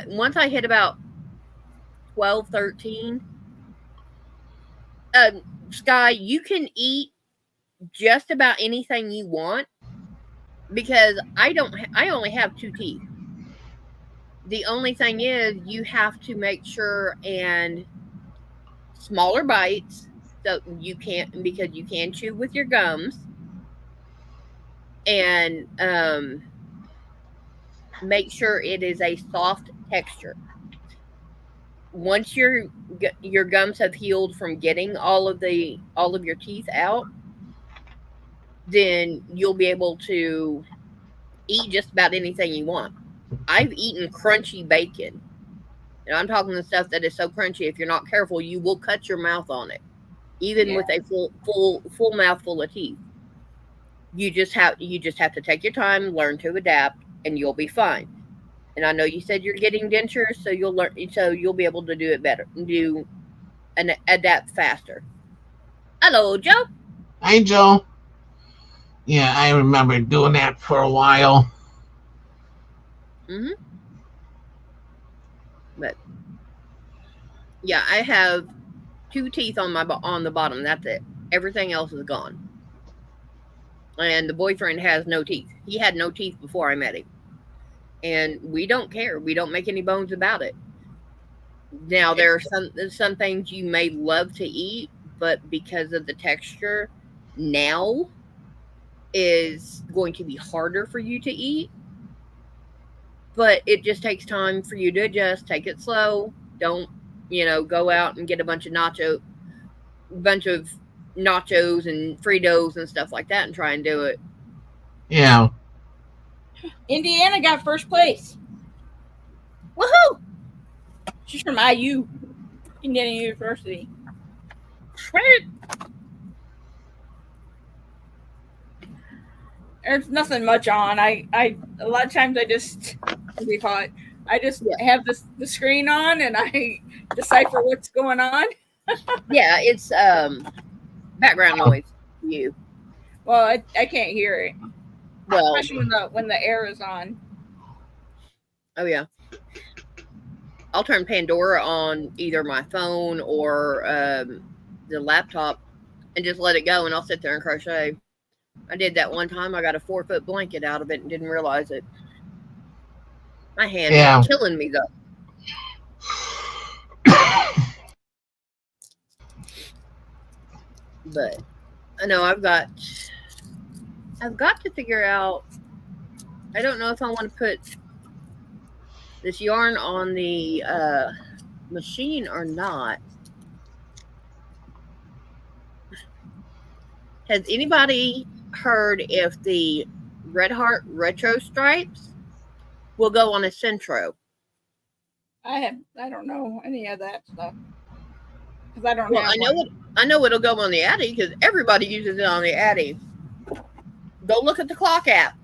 Once I hit about 12, 13. Sky, you can eat just about anything you want because I only have 2 teeth. The only thing is you have to make sure and smaller bites so you can't, because you can chew with your gums, and make sure it is a soft texture. Once your gums have healed from getting all of your teeth out, then you'll be able to eat just about anything you want. I've eaten crunchy bacon. And I'm talking the stuff that is so crunchy, if you're not careful, you will cut your mouth on it, even with a full mouthful of teeth. You just have to take your time, learn to adapt, and you'll be fine. And I know you said you're getting dentures, so you'll be able to do it better, and adapt faster. Hello, Joe. Hi, Joe. Yeah, I remember doing that for a while. Mm-hmm. But yeah, I have 2 teeth on the bottom. That's it. Everything else is gone. And the boyfriend has no teeth. He had no teeth before I met him. And we don't care. We don't make any bones about it. Now, there are some things you may love to eat, but because of the texture, now is going to be harder for you to eat. But it just takes time for you to adjust. Take it slow. Don't, go out and get a bunch of nachos and Fritos and stuff like that and try and do it. Yeah. Indiana got first place. Woohoo! She's from IU, Indiana University. Sweet. There's nothing much on. I a lot of times I just have the screen on and I decipher what's going on. Yeah, it's background noise. You. Well, I can't hear it. Well, especially when the air is on. Oh yeah. I'll turn Pandora on either my phone or the laptop and just let it go, and I'll sit there and crochet. I did that one time. I got a 4-foot blanket out of it and didn't realize it. My hand is killing me though. But I know I've got to figure out. I don't know if I want to put this yarn on the machine or not. Has anybody heard if the Red Heart Retro Stripes will go on a Centro? I don't know any of that stuff because I don't. Well, I know it'll go on the Addy because everybody uses it on the Addy. Go look at the clock app.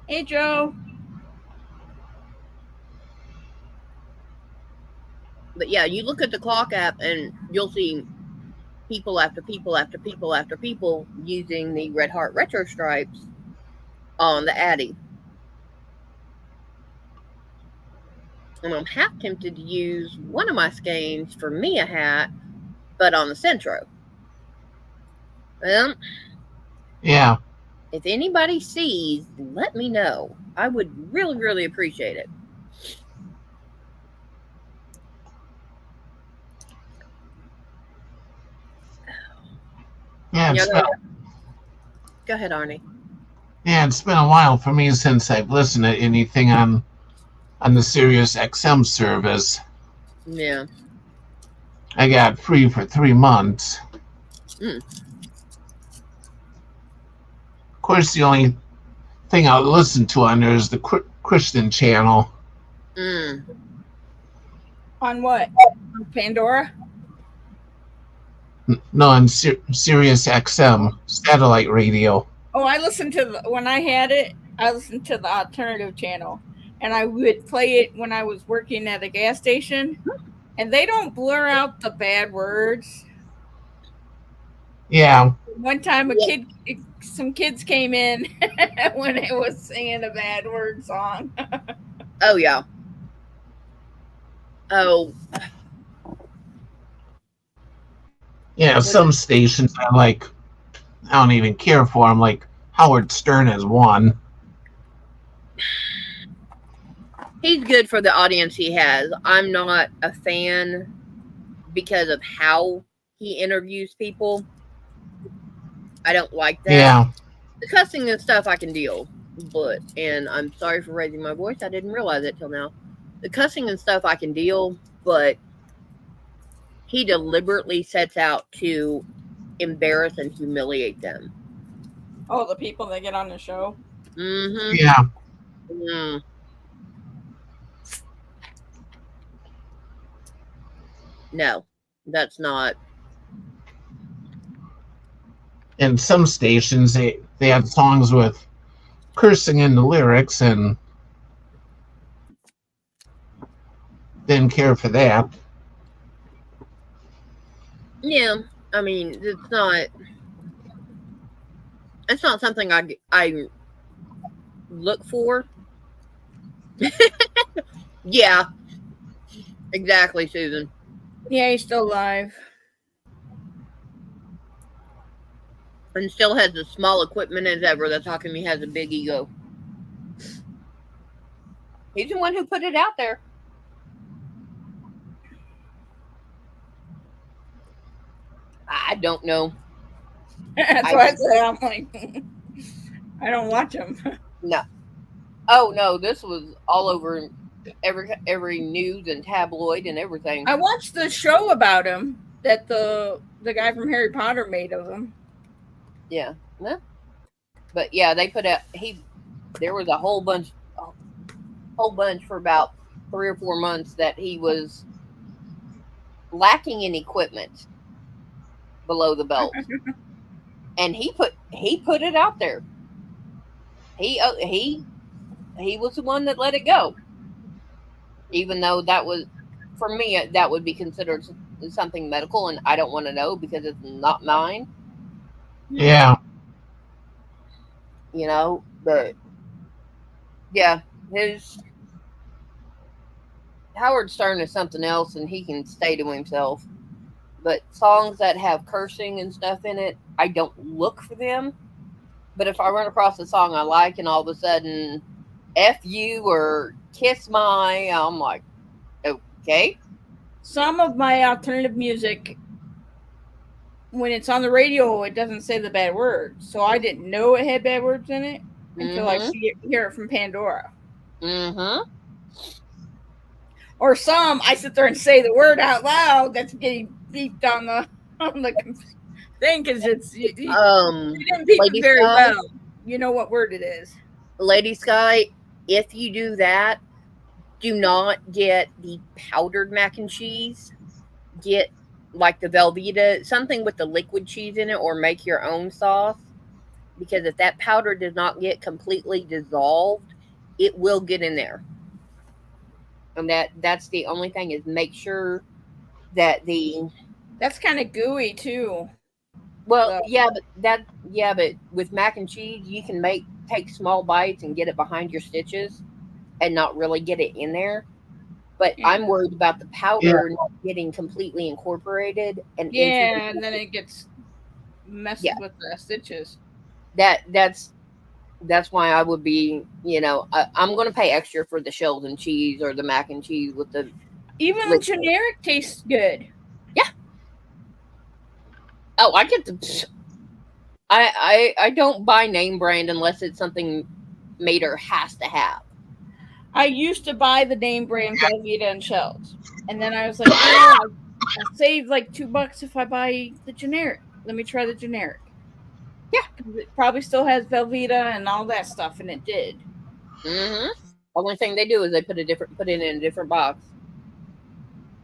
Hey, Joe. But yeah, you look at the clock app and you'll see people after people after people after people using the Red Heart Retro Stripes on the Addy. And I'm half tempted to use one of my skeins for me a hat, but on the Centro. Well, yeah. If anybody sees, let me know. I would really, really appreciate it. Yeah. Go ahead, Arnie. Yeah, it's been a while for me since I've listened to anything on the Sirius XM service. Yeah. I got free for 3 months. Mm. Of course, the only thing I'll listen to on there is the Christian channel. Mm. On what? On Pandora? No, on Sirius XM satellite radio. Oh, I listened to when I had it. I listened to the alternative channel, and I would play it when I was working at a gas station. And they don't blur out the bad words. Yeah. One time, some kids came in when it was singing a bad word song. Oh yeah. Oh, Yeah, some stations I don't even care for them. Like Howard Stern has one. he's good for the audience he has. I'm not a fan because of how he interviews people. I don't like that. Yeah. The cussing and stuff I can deal, and I'm sorry for raising my voice. I didn't realize it till now. The cussing and stuff I can deal, but he deliberately sets out to embarrass and humiliate them. Oh, the people that get on the show. Mm-hmm. Yeah. Mm. No, that's not. And some stations they had songs with cursing in the lyrics and didn't care for that. Yeah, I mean, it's not something I look for. Yeah, exactly, Susan. Yeah, he's still alive. And still has as small equipment as ever. That's how come he has a big ego. He's the one who put it out there. I don't know. That's why I said I'm like, I don't watch him. No. Oh no, this was all over every news and tabloid and everything. I watched the show about him that the guy from Harry Potter made of him. Yeah. No. But yeah, they put out there was a whole bunch for about 3 or 4 months that he was lacking in equipment below the belt. And he put it out there. He was the one that let it go. Even though that was, for me, that would be considered something medical, and I don't want to know because it's not mine. Yeah. You know, but yeah, Howard Stern is something else, and he can stay to himself. But songs that have cursing and stuff in it, I don't look for them. But if I run across a song I like and all of a sudden F you or kiss my, I'm like, okay. Some of my alternative music, when it's on the radio, it doesn't say the bad words. So I didn't know it had bad words in it until I hear it from Pandora. Mm-hmm. Or some, I sit there and say the word out loud that's getting beeped on the thing because you didn't beep it very well. You know what word it is. Lady Sky, if you do that, do not get the powdered mac and cheese. Get like the Velveeta, something with the liquid cheese in it, or make your own sauce. Because if that powder does not get completely dissolved, it will get in there. And that's the only thing, is make sure that that's kind of gooey too. Well, but with mac and cheese, you can take small bites and get it behind your stitches and not really get it in there. But I'm worried about the powder not getting completely incorporated and then it gets messed with the stitches. That's why I would be, I'm going to pay extra for the shells and cheese or the mac and cheese with the. Even the generic tastes good. Yeah. Oh, I get the. I don't buy name brand unless it's something Mater has to have. I used to buy the name brand Velveeta and shells, and then I was like, I'll save like $2 if I buy the generic. Let me try the generic. Yeah, it probably still has Velveeta and all that stuff, and it did. Mm-hmm. Only thing they do is they put it in a different box.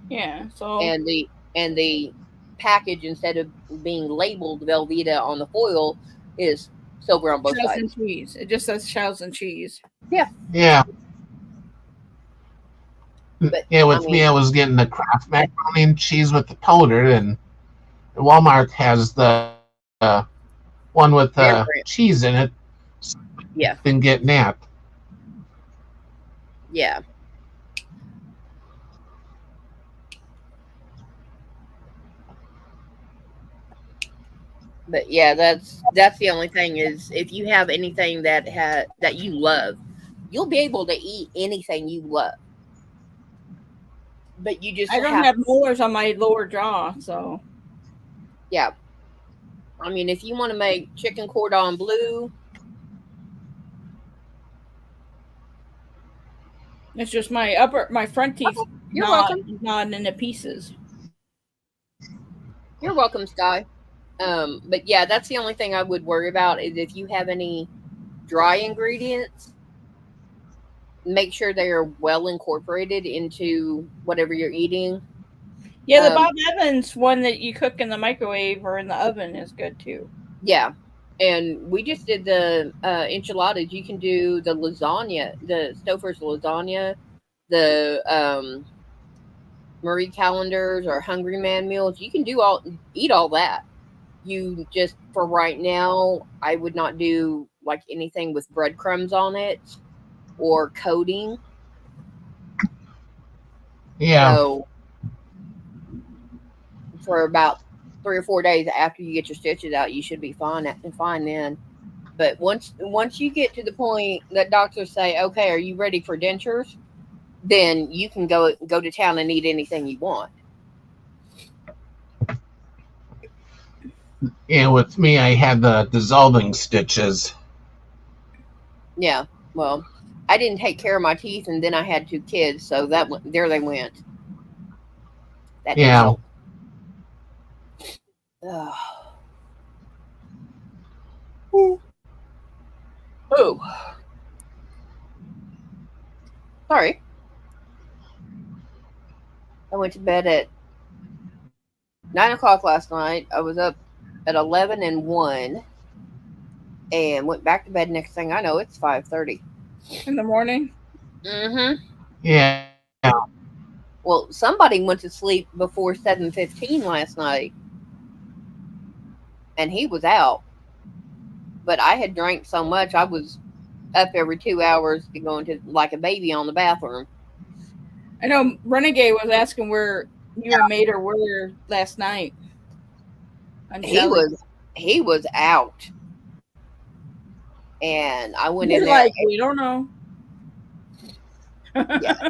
Yeah. So and the package, instead of being labeled Velveeta on the foil, is silver on both sides. And cheese. It just says shells and cheese. Yeah. Yeah. But, with me, I was getting the Kraft macaroni and cheese with the powder, and Walmart has the one with Bear Brand. cheese in it. Yeah. Been getting that. Yeah. But yeah, that's the only thing is if you have anything that you love, you'll be able to eat anything you love. But you just I don't have molars on my lower jaw, so yeah. I mean, if you want to make chicken cordon bleu, it's just my front teeth you're welcome. gnawed into pieces. You're welcome, Sky. But yeah, that's the only thing I would worry about is if you have any dry ingredients, make sure they are well incorporated into whatever you're eating. Yeah, the Bob Evans one that you cook in the microwave or in the oven is good too. Yeah. And we just did the enchiladas. You can do the lasagna, the Stouffer's lasagna, the Marie Callender's or Hungry Man meals. You can eat all that. You just, for right now, I would not do like anything with breadcrumbs on it or coating. Yeah. So for about 3 or 4 days after you get your stitches out, you should be fine then. But once you get to the point that doctors say, okay, are you ready for dentures? Then you can go to town and eat anything you want. Yeah, with me, I had the dissolving stitches. Yeah, well, I didn't take care of my teeth, and then I had 2 kids, so there they went. That didn't help. Oh. Sorry. I went to bed at 9 o'clock last night. I was up at 11 and 1 and went back to bed. Next thing I know, it's 5:30 in the morning. Mm-hmm. Yeah. Well, somebody went to sleep before 7:15 last night, and he was out. But I had drank so much, I was up every 2 hours going to like a baby on the bathroom. I know Renegade was asking where you and Mater were last night. He was out, and I went in there. Like, we don't know. Yeah.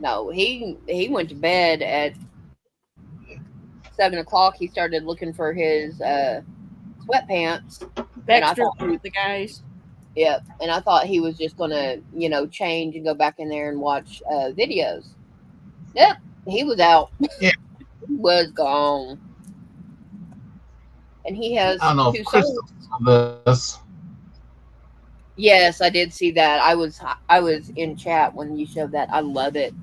No, he went to bed at 7 o'clock. He started looking for his sweatpants. Extra for the guys. Yep, and I thought he was just gonna, change and go back in there and watch videos. Yep, he was out. Yeah. He was gone. And he has I don't know 2 if Chris saw this. Yes, I did see that. I was in chat when you showed that. I love it.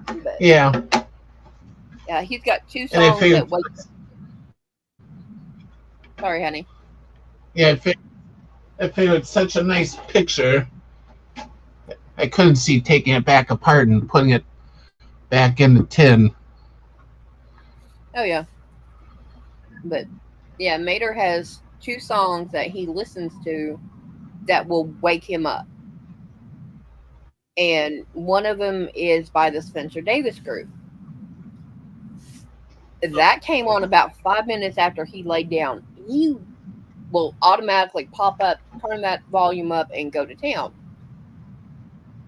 But, yeah. Yeah, he's got 2 songs that wake. Sorry, honey. Yeah, I figured it's such a nice picture. I couldn't see taking it back apart and putting it back in the tin. Oh, yeah. But, yeah, Mater has 2 songs that he listens to that will wake him up. And one of them is by the Spencer Davis Group. That came on about 5 minutes after he laid down. He will automatically pop up, turn that volume up, and go to town.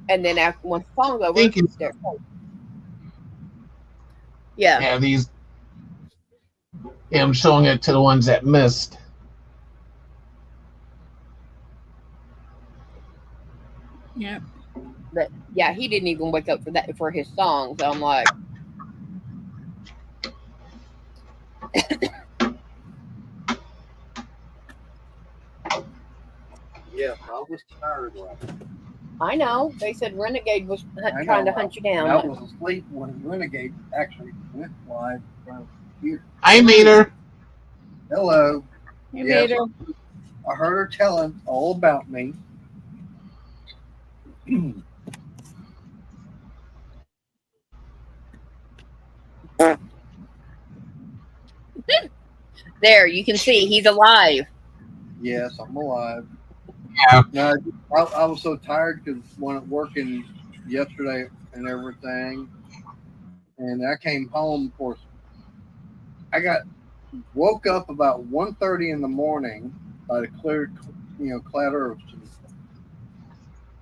And then after once the song's over, there. Yeah. Yeah, I'm showing it to the ones that missed. Yeah. But yeah, he didn't even wake up for his song. So I'm like, yeah, I was tired last night. I know. They said Renegade was trying to hunt you down. I was asleep when Renegade actually went live in front of the computer. I made her. Hello. Hey, Mater. I heard her telling all about me. There, you can see he's alive. Yes, I'm alive. Yeah. No, I was so tired because when working yesterday and everything, and I came home. Of course, I woke up about 1:30 in the morning by the clear, clatter of some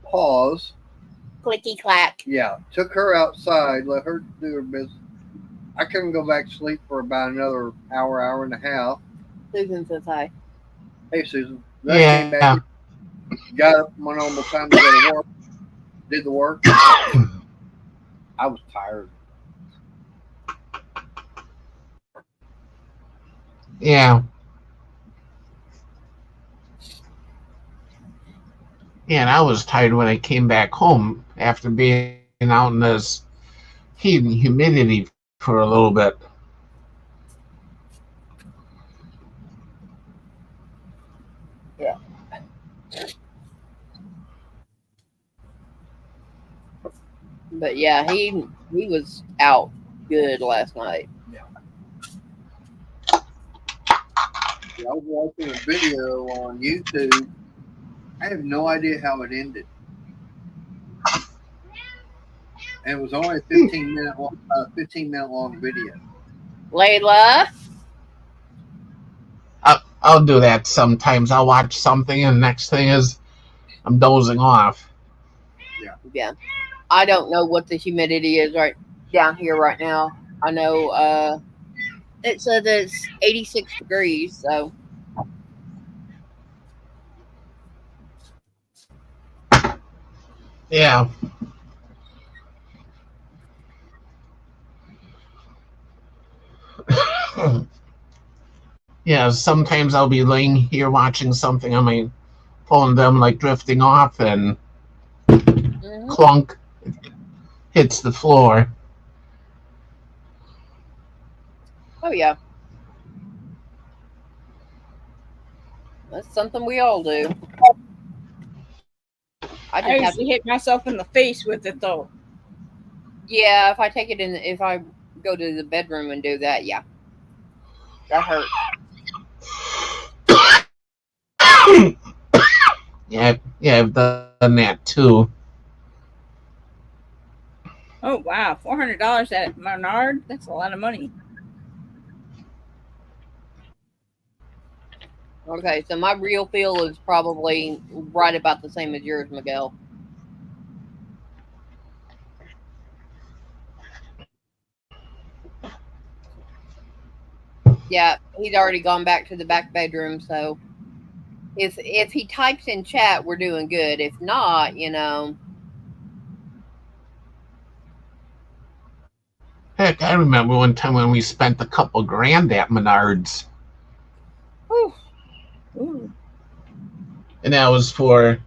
paws. Clicky clack. Yeah, took her outside, let her do her business. I couldn't go back to sleep for about another hour and a half. Susan says hi. Hey, Susan. Then I came Yeah. back, got up, went on the time to go to work, did the work. I was tired. Yeah. Yeah, and I was tired when I came back home after being out in this heat and humidity for a little bit. Yeah. But yeah, he was out good last night. I was watching a video on YouTube. I have no idea how it ended. And it was only a 15-minute long video. Layla, I'll do that sometimes. I'll watch something and the next thing is I'm dozing off. yeah. I don't know what the humidity is right down here right now. I know it says it's 86 degrees, so Yeah. Yeah, sometimes I'll be laying here watching something on my phone, them like drifting off and clunk, hits the floor. oh yeah. That's something we all do. I I just have usually hit myself in the face with it though. yeah, if I take it in, if I go to the bedroom and do that, yeah. That hurts. Yeah, I've done that too. Oh wow, $400 at Menard? That's a lot of money. Okay, so my real feel is probably right about the same as yours, Miguel. Yeah, he's already gone back to the back bedroom, so if he types in chat, we're doing good. If not, Heck, I remember one time when we spent a couple grand at Menards. whew, Ooh. And that was for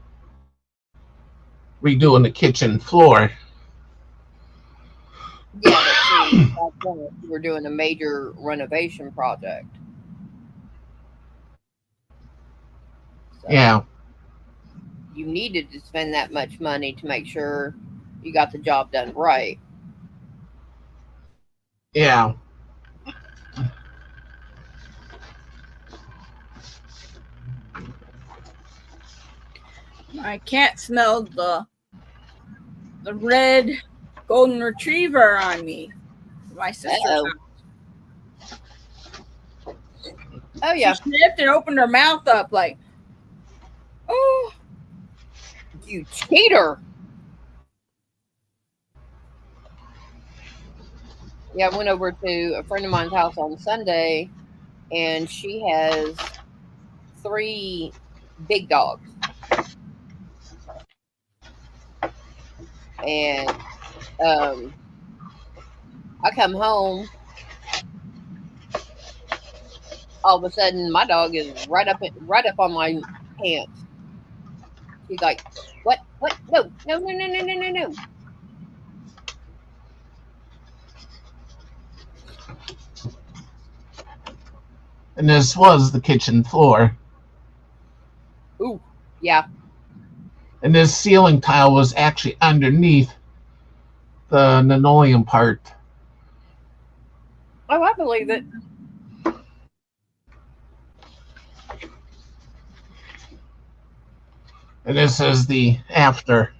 redoing the kitchen floor. yeah, but see, that's when we're doing a major renovation project. So Yeah. you needed to spend that much money to make sure you got the job done right. Yeah. My cat smelled the red golden retriever on me. My sister's Uh-oh. house. Oh yeah, She sniffed and opened her mouth up like, oh. you cheater! Yeah, I went over to a friend of mine's house on Sunday, and she has 3 big dogs. And I come home, all of a sudden my dog is right up on my pants. She's like, what? No. And this was the kitchen floor. Ooh, yeah. And this ceiling tile was actually underneath the linoleum part. Oh, I believe it. And this is the after.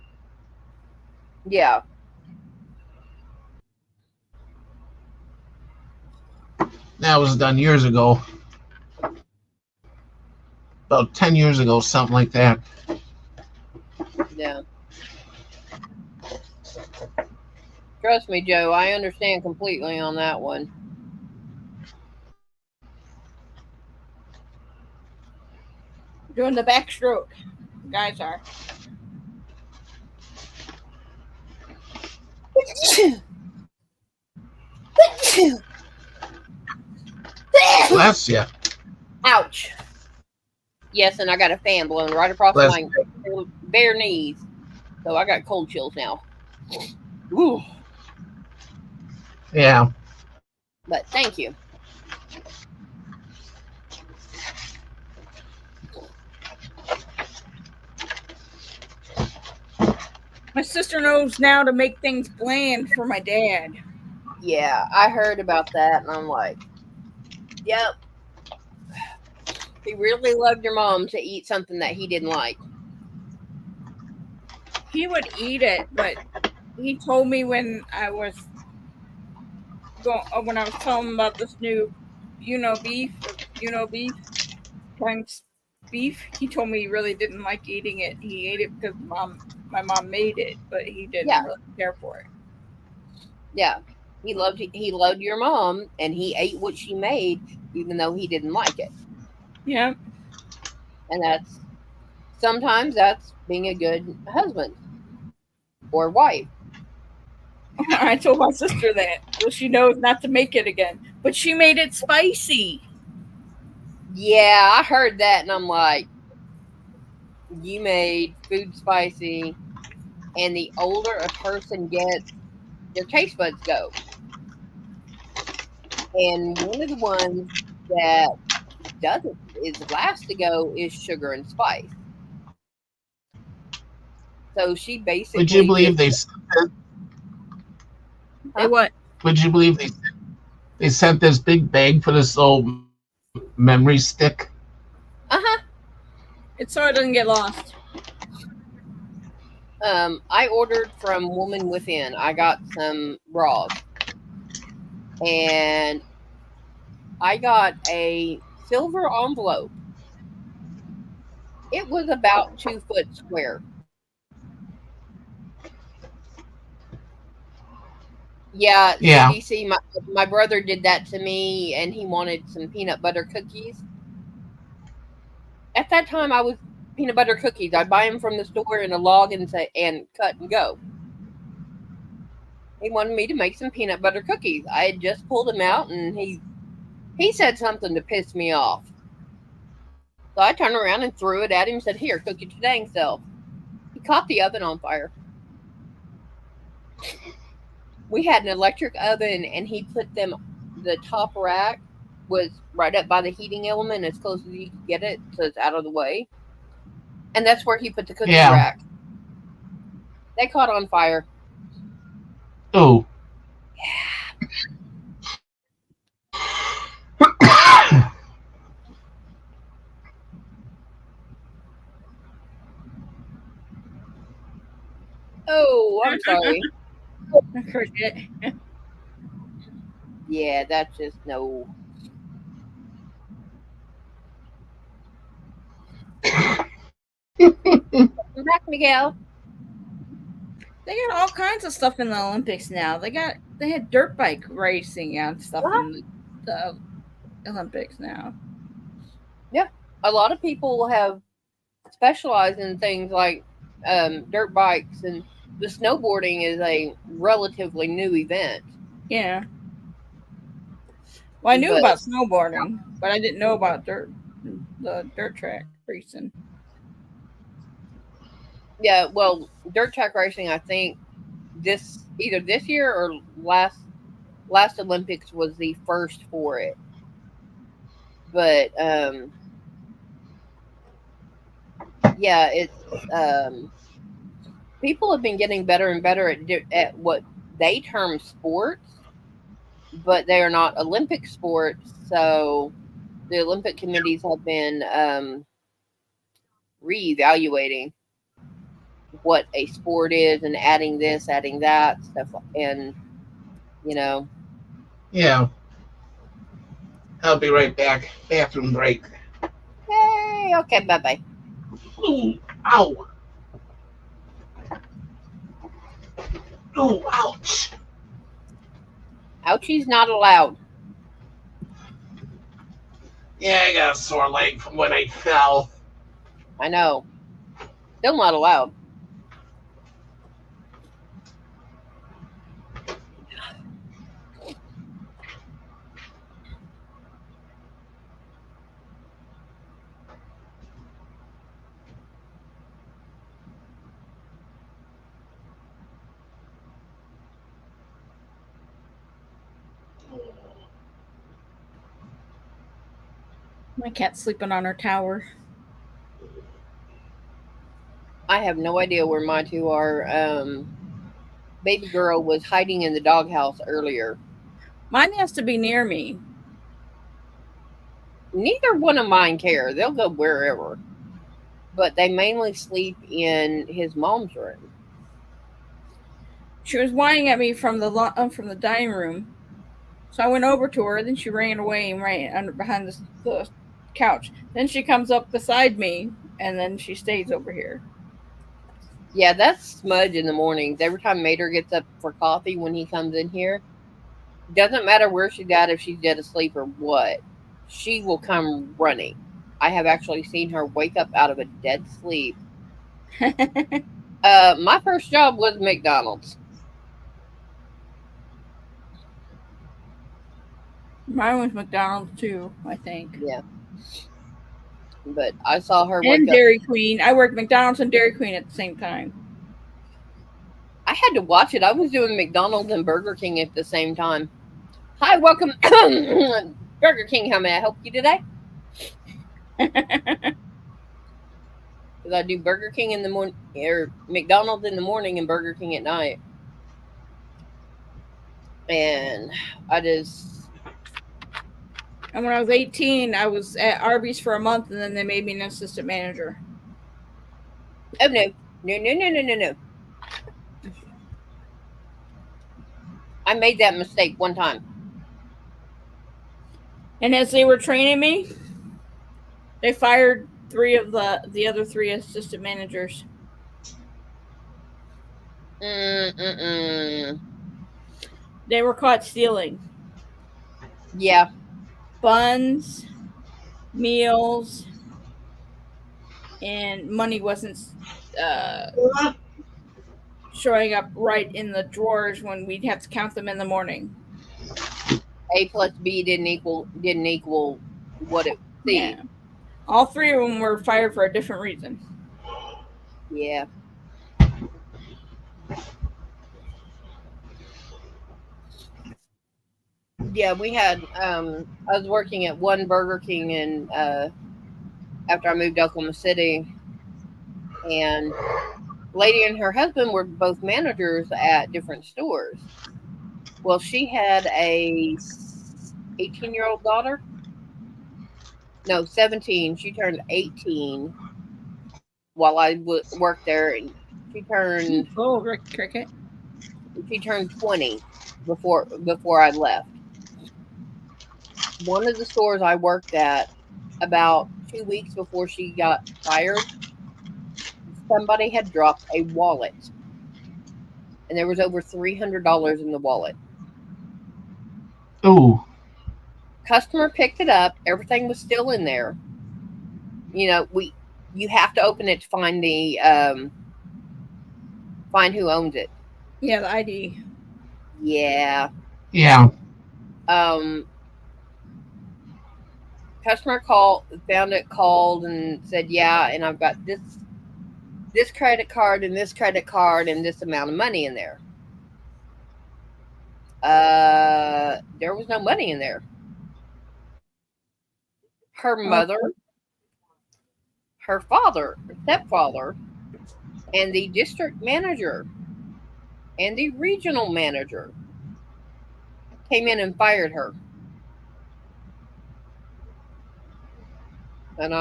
Yeah. That was done years ago. About 10 years ago, something like that. Yeah. Trust me, Joe, I understand completely on that one. Doing the backstroke. Guys are. Bless you. Ouch. Yes, and I got a fan blowing right across Bless my bare knees. So I got cold chills now. Ooh. Yeah. But thank you. My sister knows now to make things bland for my dad. Yeah, I heard about that, and I'm like, yep. He really loved your mom to eat something that he didn't like. He would eat it, but he told me when I was telling him about this new, beef, Frank's beef. He told me he really didn't like eating it. He ate it because my mom made it, but he didn't really care for it. Yeah, he loved your mom, and he ate what she made, even though he didn't like it. Yeah, and sometimes that's being a good husband or wife. I told my sister that, so she knows not to make it again. But she made it spicy. Yeah, I heard that, and I'm like, you made food spicy, and the older a person gets, their taste buds go. And one of the ones that is last to go is sugar and spice. So she basically. Would you believe they what? Would you believe they sent this big bag for this old memory stick? It's so it doesn't get lost. I ordered from Woman Within. I got some bras, and I got a silver envelope. It was about 2 foot square. Yeah, CDC, my brother did that to me, and he wanted some peanut butter cookies. At that time, I was peanut butter cookies. I'd buy them from the store in a log and cut and go. He wanted me to make some peanut butter cookies. I had just pulled them out, and he said something to piss me off. So I turned around and threw it at him and said, "Here, cook it your dang self." He caught the oven on fire. We had an electric oven, and he put the top rack was right up by the heating element as close as you could get it, so it's out of the way. And that's where he put the cookie rack. They caught on fire. Oh. Yeah. Oh, I'm sorry. Yeah, that's just no. Welcome back, Miguel. They got all kinds of stuff in the Olympics now. They had dirt bike racing and stuff in the Olympics now. Yeah, a lot of people have specialized in things like dirt bikes, and the snowboarding is a relatively new event. Yeah. Well, I knew about snowboarding, but I didn't know about the dirt track racing. Yeah, well, dirt track racing, I think either this year or last Olympics was the first for it. But yeah, it's people have been getting better and better at what they term sports, but they are not Olympic sports. So the Olympic committees have been reevaluating what a sport is and adding this, adding that stuff, and you know, Yeah, I'll be right back. Bathroom break. hey, okay, bye bye. Ooh, ow. Ooh, ouch. Ouchie's not allowed. Yeah, I got a sore leg from when I fell. I know. Still not allowed. My cat's sleeping on her tower. I have no idea where my two are. Baby girl was hiding in the doghouse earlier. Mine has to be near me. Neither one of mine care. They'll go wherever. But they mainly sleep in his mom's room. She was whining at me from the dining room, so I went over to her. Then she ran away and ran under behind the couch. Then she comes up beside me, and then she stays over here. Yeah, that's Smudge in the mornings. Every time Mater gets up for coffee when he comes in here, doesn't matter where she's at, if she's dead asleep or what, she will come running. I have actually seen her wake up out of a dead sleep. My first job was McDonald's. Mine was McDonald's too, I think. Yeah. But I saw her And wake up. Dairy Queen. I worked McDonald's and Dairy Queen at the same time. I had to watch it. I was doing McDonald's and Burger King at the same time. Hi, welcome. Burger King, how may I help you today? Because I do Burger King in the morning, or McDonald's in the morning and Burger King at night. And I just... And when I was 18, I was at Arby's for a month, and then they made me an assistant manager. Oh, no. No. I made that mistake one time. And as they were training me, they fired 3 of the other 3 assistant managers. Mm-mm. They were caught stealing Yeah. buns, meals, and money wasn't showing up right in the drawers when we'd have to count them in the morning. A plus B didn't equal what it C. Yeah. All 3 of them were fired for a different reason. Yeah. Yeah, we had I was working at one Burger King and after I moved to Oklahoma City, and lady and her husband were both managers at different stores. Well, she had a 18-year-old daughter. No, 17. She turned 18 while I worked there, and she turned Cricket. She turned 20 before I left. One of the stores I worked at, about 2 weeks before she got fired, somebody had dropped a wallet, and there was over $300 in the wallet. Ooh. Customer picked it up. Everything was still in there. You know, you have to open it to find the find who owns it. Yeah, the ID. Yeah. Yeah. Customer found it, called and said, yeah, and I've got this credit card and this credit card and this amount of money in there. There was no money in there. Her mother, her father, her stepfather, and the district manager and the regional manager came in and fired her. And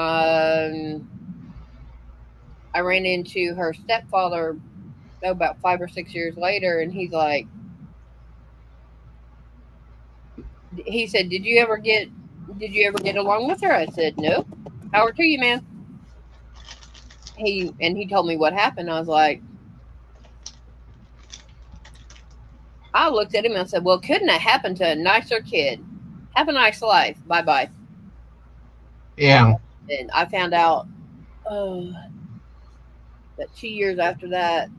I ran into her stepfather about 5 or 6 years later, and he's like, he said, "Did you ever get along with her?" I said, "Nope. Power to you, man." He told me what happened. I was like, I looked at him and I said, "Well, couldn't it happen to a nicer kid? Have a nice life. Bye bye." Yeah. And I found out that 2 years after that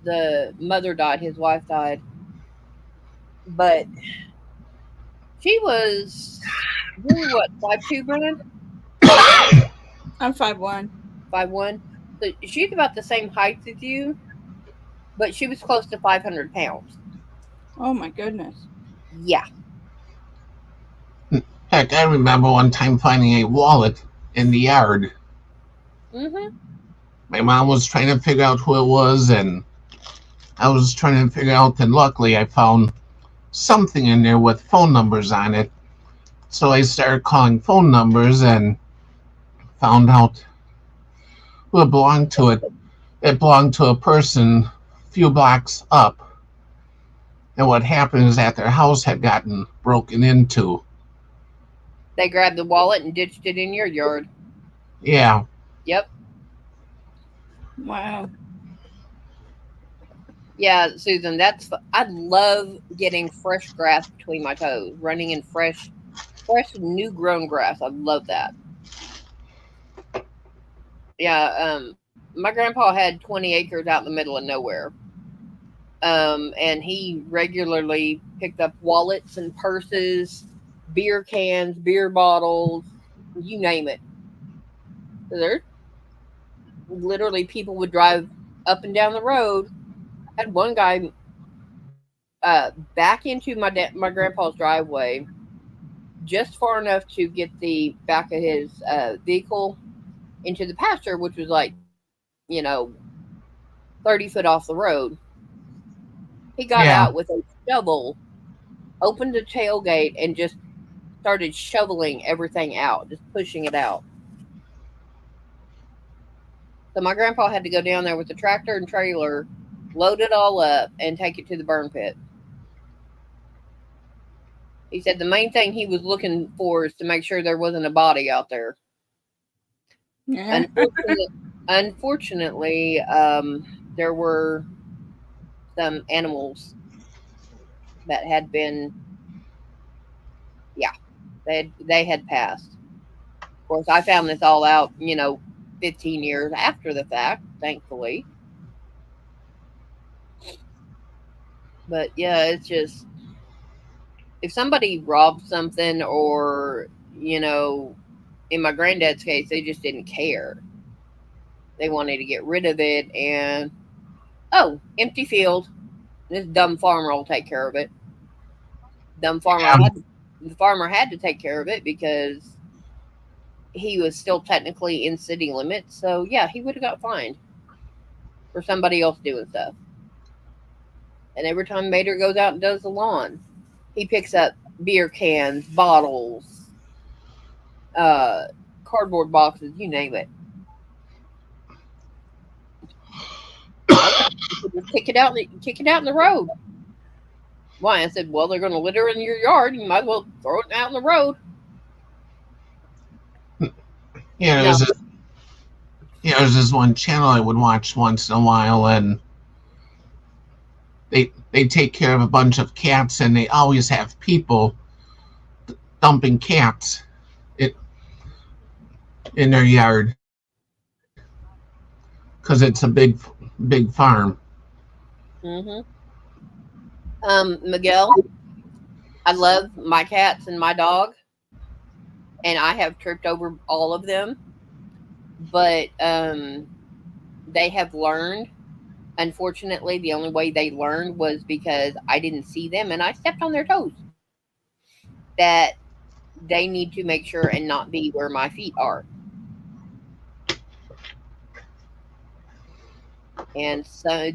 the mother died, his wife died. But she was, what, 5'2", Brennan? I'm 5'1". 5'1". So she's about the same height as you, but she was close to 500 pounds. Oh my goodness. Yeah. Heck, I remember one time finding a wallet in the yard. Mm-hmm. My mom was trying to figure out who it was, and I was trying to figure out, and luckily I found something in there with phone numbers on it. So I started calling phone numbers and found out who it belonged to. It belonged to a person a few blocks up. And what happened is that their house had gotten broken into. They grabbed the wallet and ditched it in your yard. Yeah. Yep. Wow. Yeah, Susan, I love getting fresh grass between my toes, running in fresh new grown grass. I love that. Yeah, my grandpa had 20 acres out in the middle of nowhere. And he regularly picked up wallets and purses, beer cans, beer bottles, you name it. There, literally, people would drive up and down the road. I had one guy back into my grandpa's driveway just far enough to get the back of his vehicle into the pasture, which was like, 30 foot off the road. He got out with a shovel, opened the tailgate, and just started shoveling everything out, just pushing it out. So my grandpa had to go down there with the tractor and trailer, load it all up, and take it to the burn pit. He said the main thing he was looking for is to make sure there wasn't a body out there. Yeah. Unfortunately, there were some animals that had been, they had passed. Of course, I found this all out, 15 years after the fact, thankfully. But yeah, it's just, if somebody robbed something, or, in my granddad's case, they just didn't care. They wanted to get rid of it, and, empty field. This dumb farmer will take care of it. The farmer had to take care of it because he was still technically in city limits. So yeah, he would have got fined for somebody else doing stuff. And every time Mater goes out and does the lawn, he picks up beer cans, bottles, cardboard boxes, you name it. Just kick it out in the road. Why? I said, well, they're going to litter in your yard. You might as well throw it out in the road. Yeah, there's this one channel I would watch once in a while, and they take care of a bunch of cats, and they always have people dumping cats in their yard because it's a big farm. Mm-hmm. Miguel, I love my cats and my dog, and I have tripped over all of them, but they have learned. Unfortunately, the only way they learned was because I didn't see them and I stepped on their toes. That they need to make sure and not be where my feet are. And so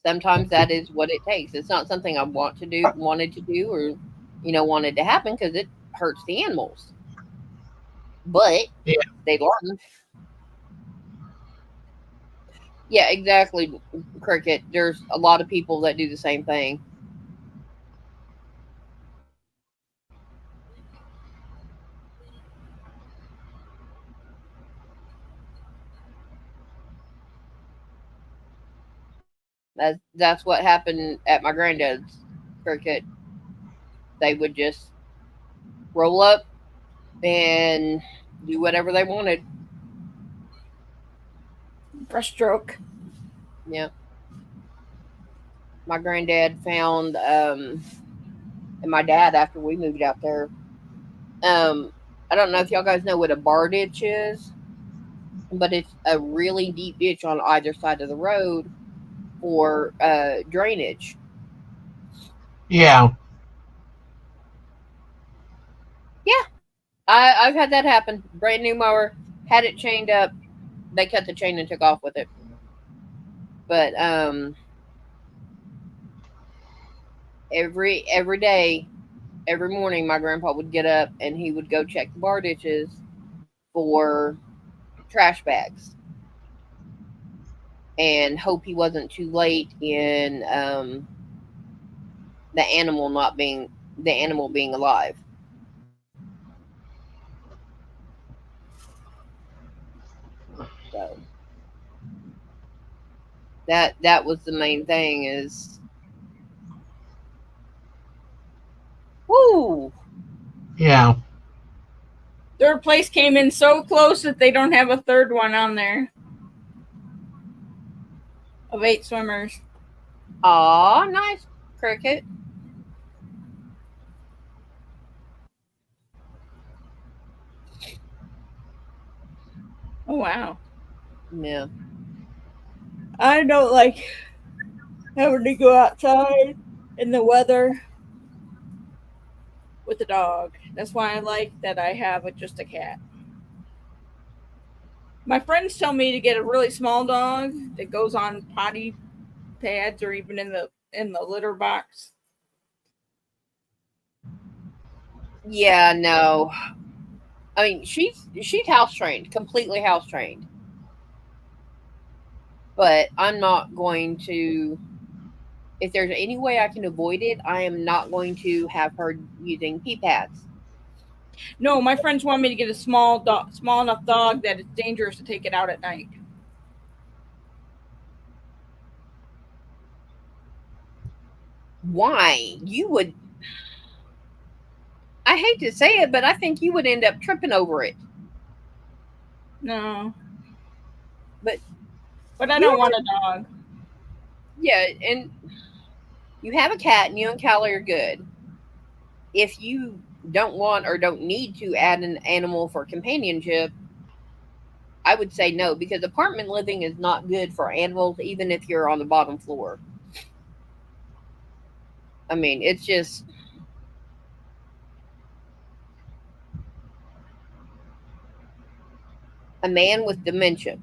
sometimes that is what it takes. It's not something I wanted to do, or wanted to happen, because it hurts the animals. But they learn. Yeah, exactly, Cricket. There's a lot of people that do the same thing. That's what happened at my granddad's, Cricket. They would just roll up and do whatever they wanted. Breaststroke. Yeah. My granddad found and my dad after we moved out there. I don't know if y'all guys know what a bar ditch is, but it's a really deep ditch on either side of the road for drainage. Yeah. Yeah, I've had that happen. Brand new mower, had it chained up. They cut the chain and took off with it. But every day, every morning, my grandpa would get up and he would go check the bar ditches for trash bags and hope he wasn't too late in the animal being alive. So that was the main thing is whoo. Yeah. Their place came in so close that they don't have a third one on there of 8 swimmers. Aw, nice, Cricket. Oh wow. Yeah. I don't like having to go outside in the weather with a dog. That's why I like that I have just a cat. My friends tell me to get a really small dog that goes on potty pads or even in the litter box. Yeah, no. I mean, she's house trained, completely house trained. But I'm not going to. If there's any way I can avoid it, I am not going to have her using pee pads. No, my friends want me to get a small dog, small enough dog that it's dangerous to take it out at night. Why? You would. I hate to say it, but I think you would end up tripping over it. No, But I don't want a dog. yeah, and you have a cat, and you and Callie are good. If you don't want or don't need to add an animal for companionship, I would say no because apartment living is not good for animals, even if you're on the bottom floor. I mean, it's just a man with dementia.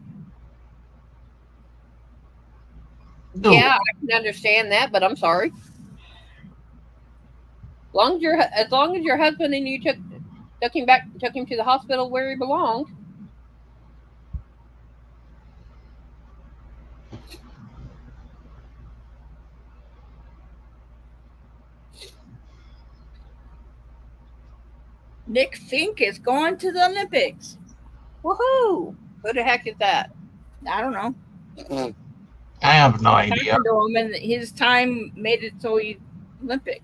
Oh. Yeah, I can understand that, but I'm sorry. As long as your husband and you took him to the hospital where he belonged. Nick Fink is going to the Olympics. Woohoo! Who the heck is that? I don't know. I have no idea. Talking to him, and his time made it so he's Olympic.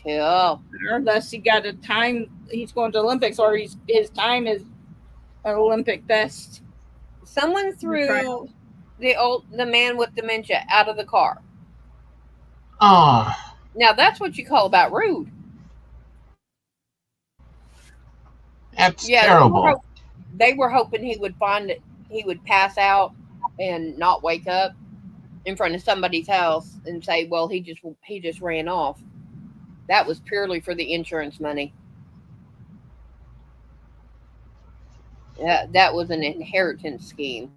Cool. Unless he got a time, he's going to Olympics, or his time is an Olympic best. Someone threw the man with dementia out of the car. Oh. Now that's what you call about rude. That's terrible. They were hoping he would pass out and not wake up in front of somebody's house and say, "Well, he just ran off." That was purely for the insurance money. That was an inheritance scheme.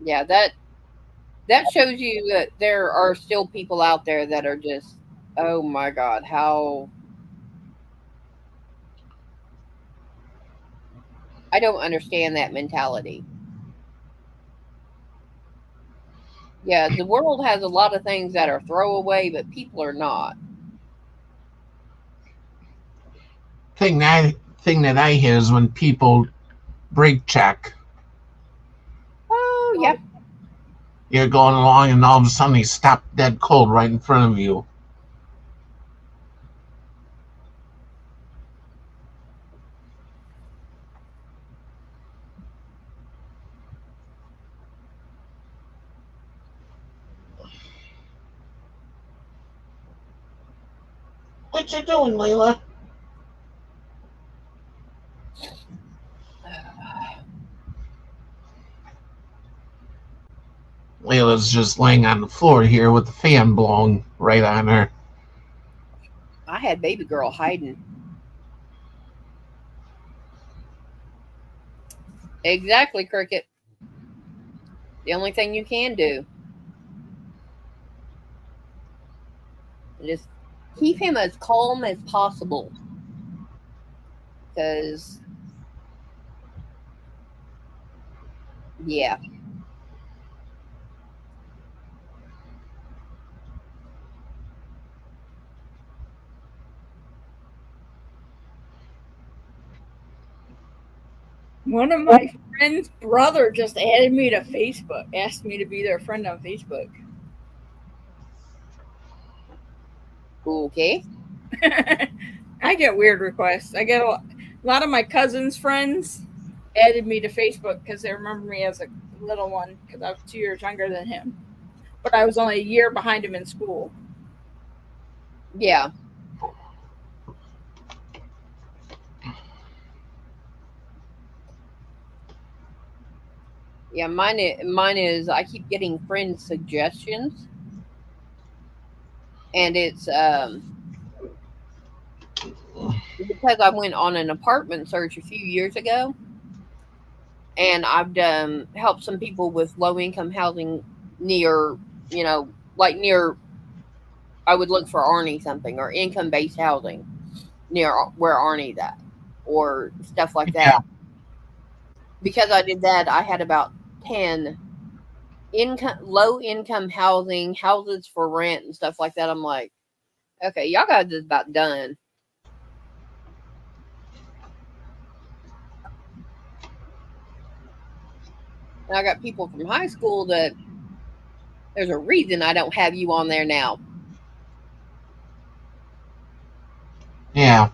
Yeah, That shows you that there are still people out there that are just, oh my God, how. I don't understand that mentality. Yeah, the world has a lot of things that are throwaway, but people are not. Thing that I hear is when people brake check. Oh, yeah. You're going along and all of a sudden they stop dead cold right in front of you. What you doing, Layla? Layla's just laying on the floor here with the fan blowing right on her. I had baby girl hiding. Exactly, Cricket. The only thing you can do is just keep him as calm as possible. Because, yeah. One of my friend's brother just added me to Facebook, asked me to be their friend on Facebook. Okay. I get weird requests. I get a lot of my cousin's friends added me to Facebook because they remember me as a little one because I was 2 years younger than him. But I was only a year behind him in school. Yeah. Yeah, mine is I keep getting friend suggestions. And it's because I went on an apartment search a few years ago, and I've helped some people with low income housing near, like near. I would look for Arnie something or income based housing near where Arnie's at, or stuff like that. Yeah. Because I did that, I had about 10 low income houses for rent and stuff like that. I'm like, okay, y'all guys is about done. And I got people from high school that there's a reason I don't have you on there now. Yeah.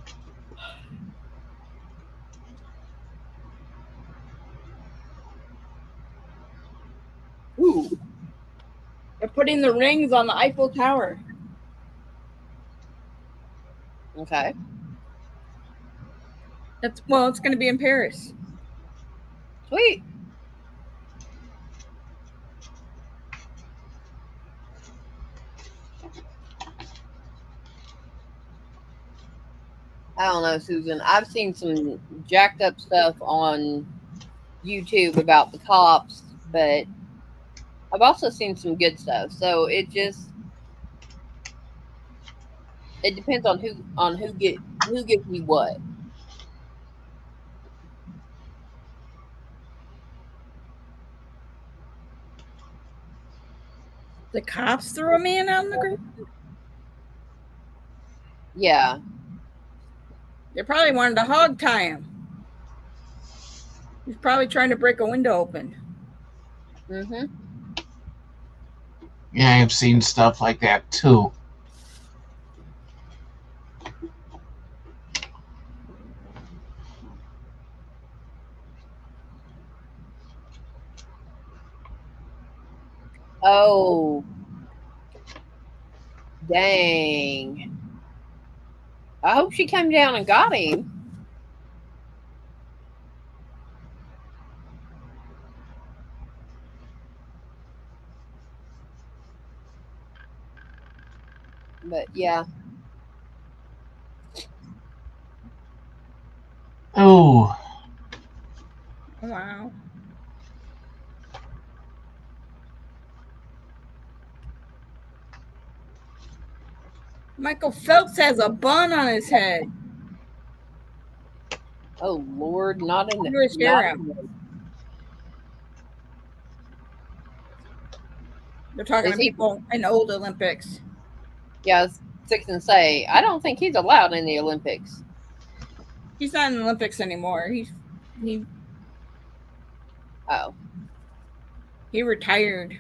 Ooh. They're putting the rings on the Eiffel Tower. Okay. It's going to be in Paris. Sweet. I don't know, Susan. I've seen some jacked up stuff on YouTube about the cops, but I've also seen some good stuff. So it depends on who gives you what. The cops threw a man out in the group? Yeah. They probably wanted to hog tie him. He's probably trying to break a window open. Mm-hmm. Yeah, I've seen stuff like that too. Oh. Dang. I hope she came down and got him. But yeah. Oh. Wow. Michael Phelps has a bun on his head. Oh Lord, not in the. Where's not Sharon? They're talking Is to he- people in old Olympics. Yeah, I was fixing to say. I don't think he's allowed in the Olympics. He's not in the Olympics anymore. Oh. He retired.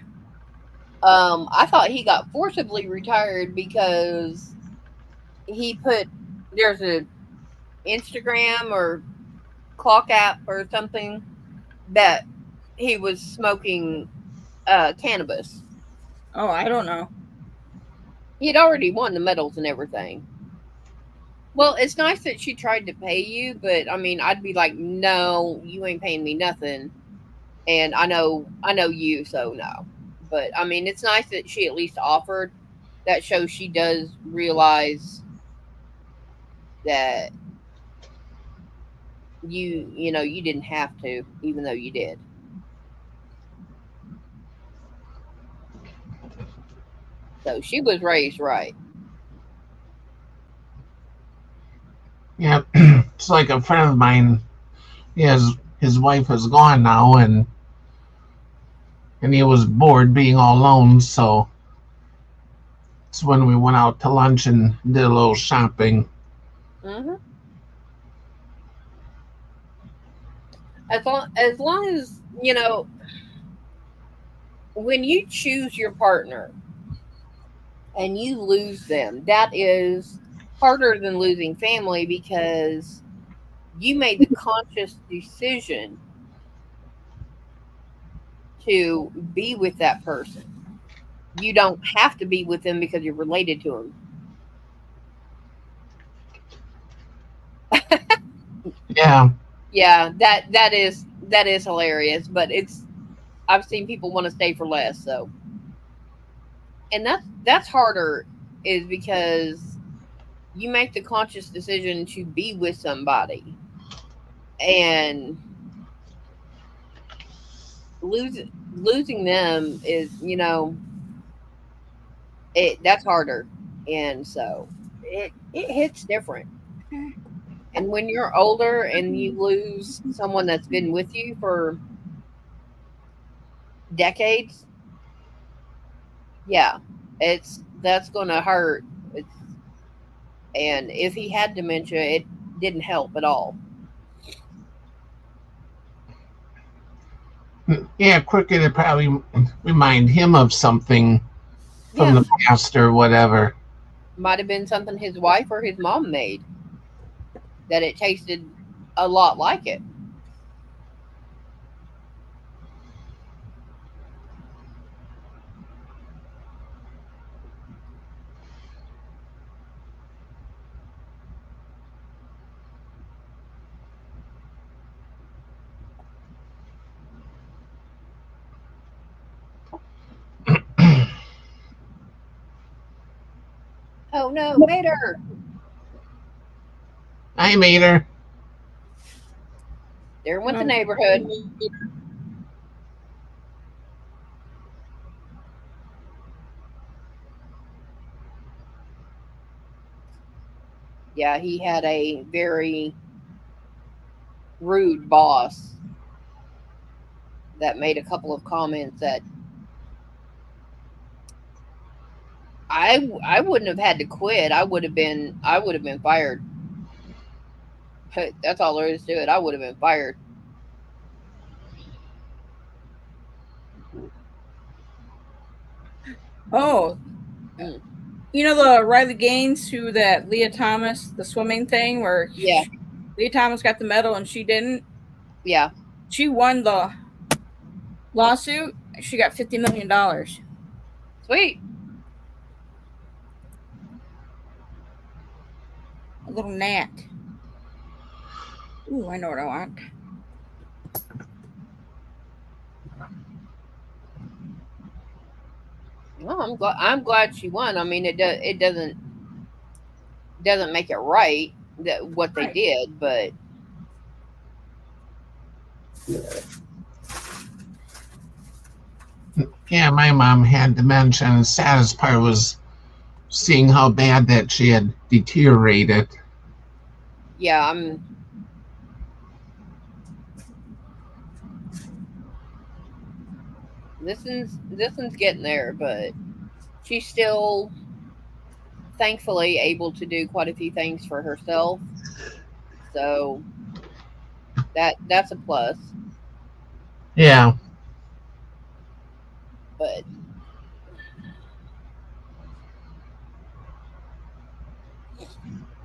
I thought he got forcibly retired because there's a Instagram or clock app or something that he was smoking cannabis. Oh, I don't know. He'd already won the medals and everything. Well, it's nice that she tried to pay you, but I mean, I'd be like, no, you ain't paying me nothing. And I know you, so no. But I mean, it's nice that she at least offered. That shows she does realize that you know, you didn't have to, even though you did. So she was raised right. Yeah, it's like a friend of mine. His wife is gone now, and he was bored being all alone. So it's when we went out to lunch and did a little shopping. Mm-hmm. As long as you know, when you choose your partner and you lose them, that is harder than losing family because you made the conscious decision to be with that person. You don't have to be with them because you're related to them. Yeah, Yeah, that is hilarious, but I've seen people want to stay for less, so. And that's harder is because you make the conscious decision to be with somebody and losing them is, you know, that's harder. And so it hits different. And when you're older and you lose someone that's been with you for decades, yeah, that's going to hurt. And if he had dementia, it didn't help at all. yeah, quicker to probably remind him of something from Yeah, the past or whatever. might have been something his wife or his mom made that it tasted a lot like it. Oh no, Mater! I made her. There went the neighborhood. Yeah, he had a very rude boss that made a couple of comments that I wouldn't have had to quit. I would have been fired. That's all there is to it. I would have been fired. Oh, you know the Riley Gaines who that Leah Thomas, the swimming thing where Yeah. Leah Thomas got the medal and she didn't. Yeah. She won the lawsuit. She got $50 million. Sweet. A little gnat. Ooh, I know what I want. Well, I'm glad she won. I mean, it doesn't make it right that what they Right. did, but Yeah, my mom had dementia, and the saddest part was seeing how bad that she had deteriorated. Yeah, this one's getting there, but she's still thankfully able to do quite a few things for herself. So that's a plus. Yeah. But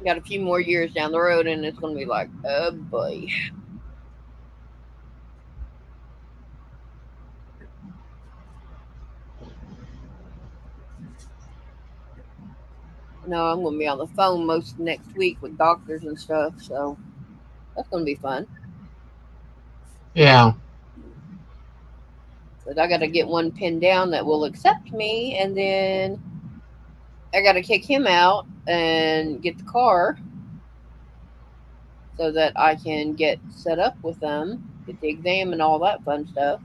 got a few more years down the road, and it's going to be like, oh boy. No, I'm going to be on the phone most of next week with doctors and stuff, so that's going to be fun. Yeah. But I got to get one pinned down that will accept me, and then I got to kick him out and get the car so that I can get set up with them, get the exam and all that fun stuff.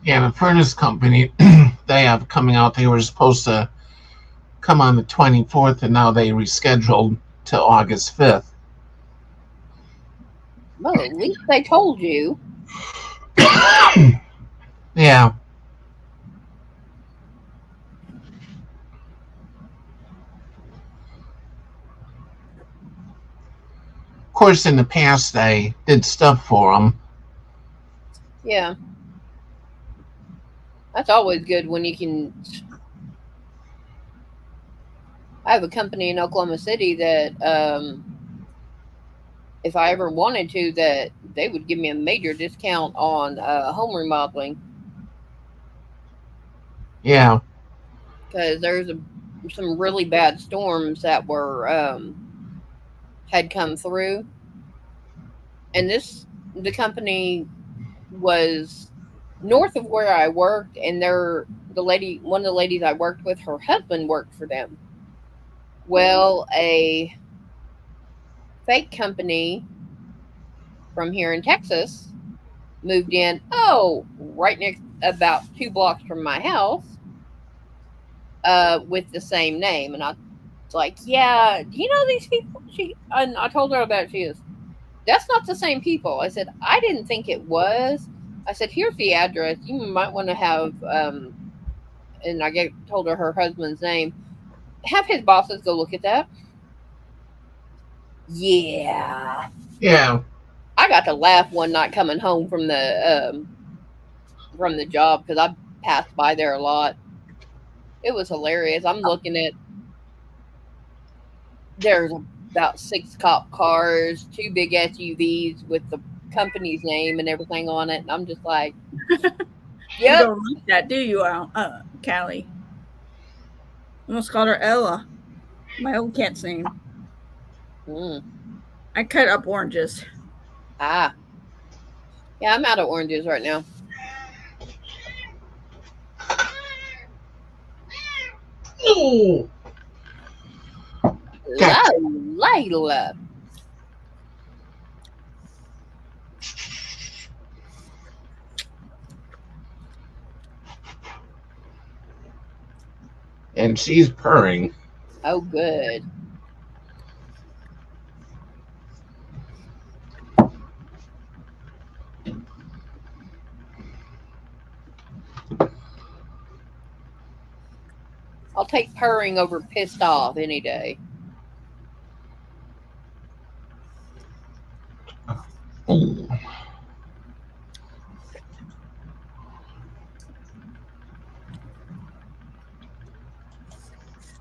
Yeah, the furnace company, they have coming out. They were supposed to come on the 24th, and now they rescheduled to August 5th. Well, at least they told you. Yeah. Of course, in the past, I did stuff for them. Yeah. That's always good when you can. I have a company in Oklahoma City that, if I ever wanted to, that they would give me a major discount on home remodeling. Yeah. Because there's some really bad storms that were had come through, and the company was north of where I worked, and one of the ladies I worked with, her husband worked for them. Well, a fake company from here in Texas moved in, right next, about 2 blocks from my house, with the same name. And I was like, yeah, do you know these people? And I told her about it. She goes, that's not the same people. I said, I didn't think it was. I said, here's the address. You might want to have, and I told her husband's name. Have his bosses go look at that. Yeah. Yeah. I got to laugh one night coming home from the job, because I passed by there a lot. It was hilarious. I'm looking at, there's about 6 cop cars, 2 big SUVs with the company's name and everything on it, and I'm just like, You yep. don't like that, do you, Callie? I almost called her Ella. My old cat's name. I cut up oranges. Yeah, I'm out of oranges right now. Oh. Gotcha. Layla. And she's purring. Oh, good. I'll take purring over pissed off any day. Oh.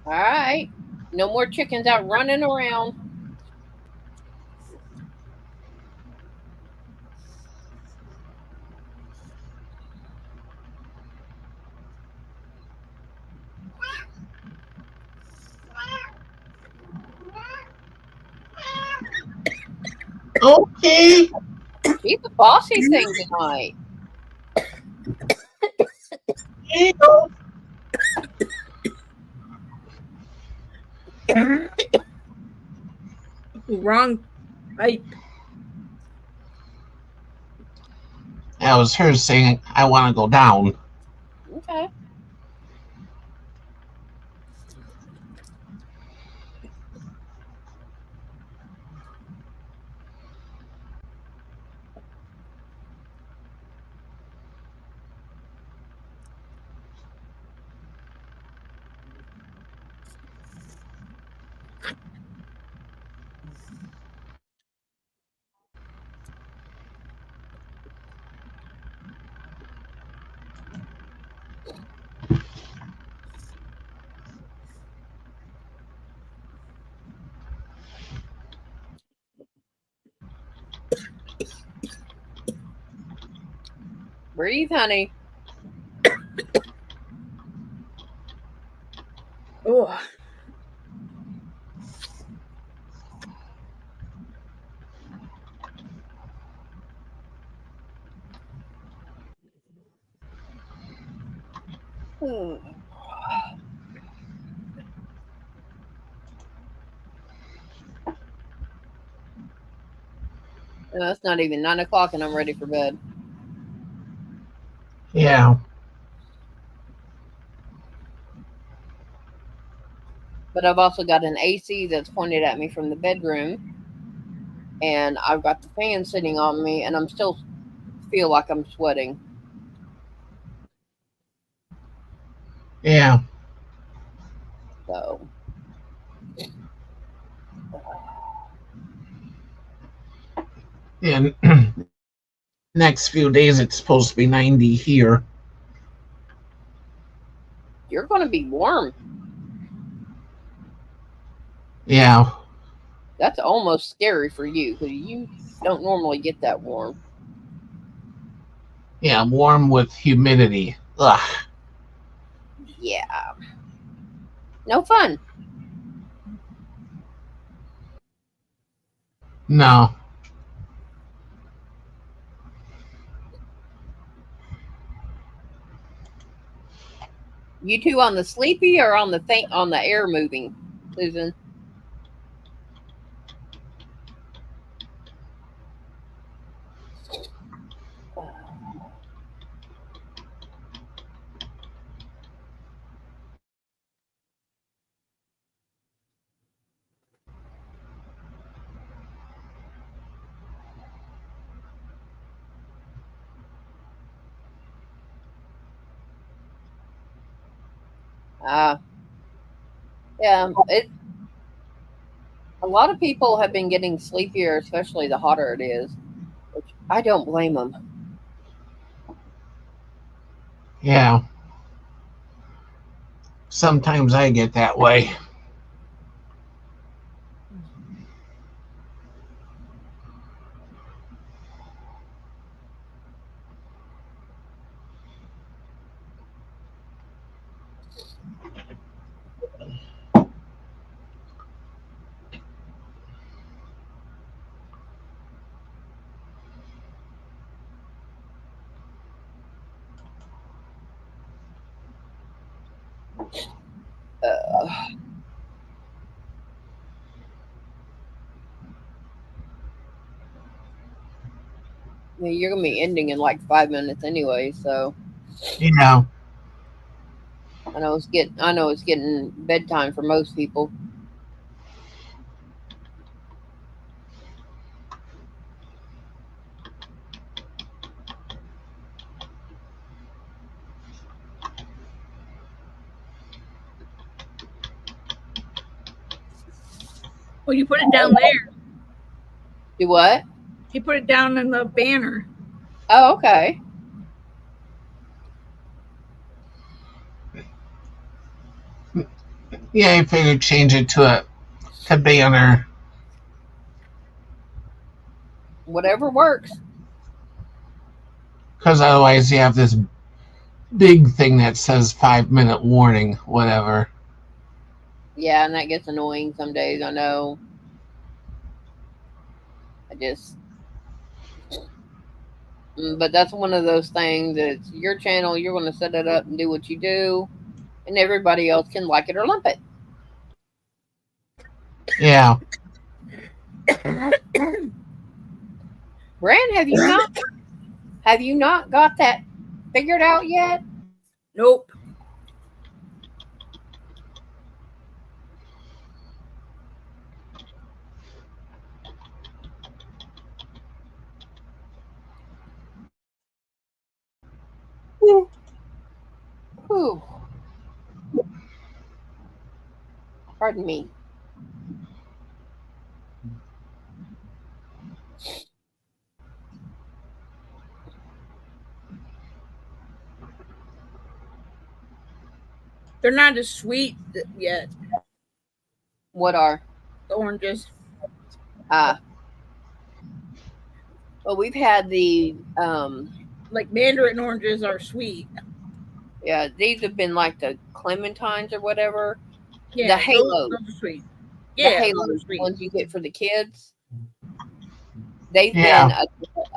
All right. No more chickens out running around. Okay. She's a bossy thing tonight. Here you go. Wrong pipe. That was her saying, I want to go down. Okay. Breathe, honey. Oh, No, it's not even 9 o'clock and I'm ready for bed. Yeah. But I've also got an AC that's pointed at me from the bedroom. And I've got the fan sitting on me and I'm still feel like I'm sweating. Yeah. So And next few days it's supposed to be 90 here. you're going to be warm. Yeah. That's almost scary for you because you don't normally get that warm. Yeah, warm with humidity. Ugh. Yeah. No fun. No. You two on the sleepy or on the air moving, Susan? Yeah. A lot of people have been getting sleepier, especially the hotter it is, which I don't blame them. Yeah. Sometimes I get that way. You're gonna be ending in like 5 minutes anyway, so Yeah. I know it's getting bedtime for most people. well, you put it down there. Do what? He put it down in the banner. Oh, okay. Yeah, I figured change it to banner. Whatever works. Because otherwise you have this big thing that says 5-minute warning, whatever. Yeah, and that gets annoying some days, I know. But that's one of those things. It's your channel. You're going to set it up and do what you do, and everybody else can like it or lump it. Yeah. Brand, have you not got that figured out yet? Nope. Whew. Pardon me. They're not as sweet yet. What are? The oranges. Well, we've had the Like mandarin oranges are sweet. yeah, these have been like the clementines or whatever. Yeah, The Halo. Those are sweet. The Yeah, Halo those are sweet. ones you get for the kids. They've Yeah. been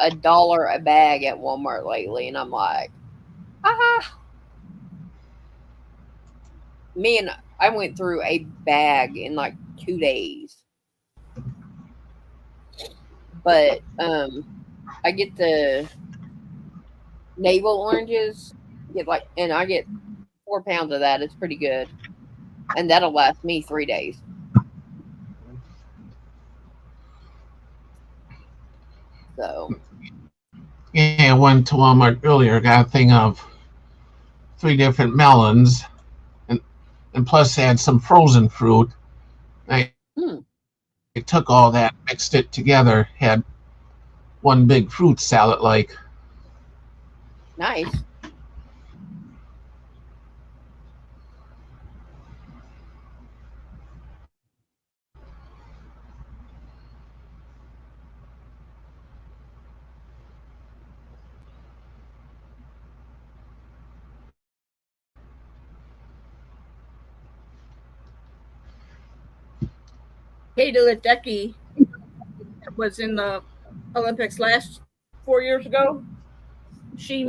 $1 a bag at Walmart lately, and I'm like, ah. I went through a bag in like 2 days. But I get the navel oranges. I get 4 pounds of that. It's pretty good, and that'll last me 3 days. So Yeah, I went to Walmart earlier, got a thing of 3 different melons, and plus they had some frozen fruit. I took all that, mixed it together, had one big fruit salad like. nice. Katie Ledecky was in the Olympics last 4 years ago. She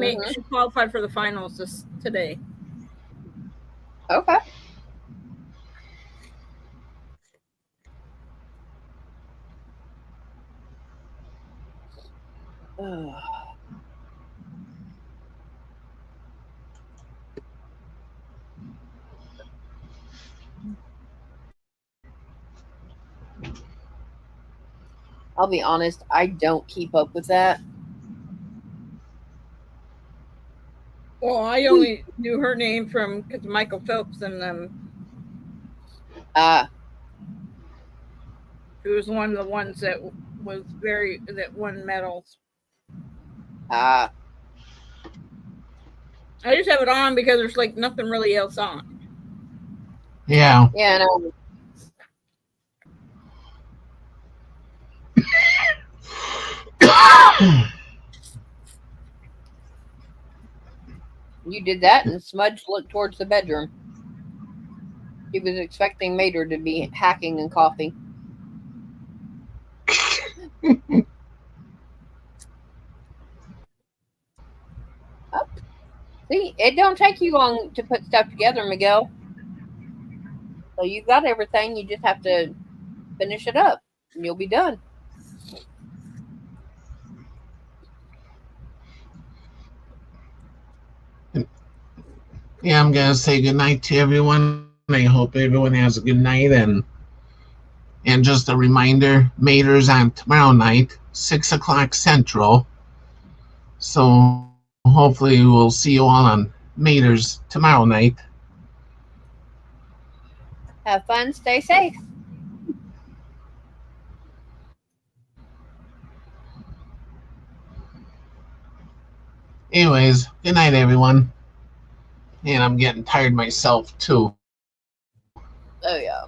qualified for the finals today. Okay. I'll be honest, I don't keep up with that. Well, I only knew her name from because Michael Phelps and them. She was one of the ones that won medals. I just have it on because there's like nothing really else on. Yeah. Yeah, no. You did that, and Smudge looked towards the bedroom. He was expecting Mater to be hacking and coughing. Oh. See, it don't take you long to put stuff together, Miguel. So you got everything. You just have to finish it up, and you'll be done. Yeah, I'm gonna say good night to everyone. I hope everyone has a good night, and just a reminder, Mater's on tomorrow night, 6:00 Central. So hopefully we'll see you all on Mater's tomorrow night. Have fun. Stay safe. Anyways, good night, everyone. And I'm getting tired myself, too. Oh, yeah.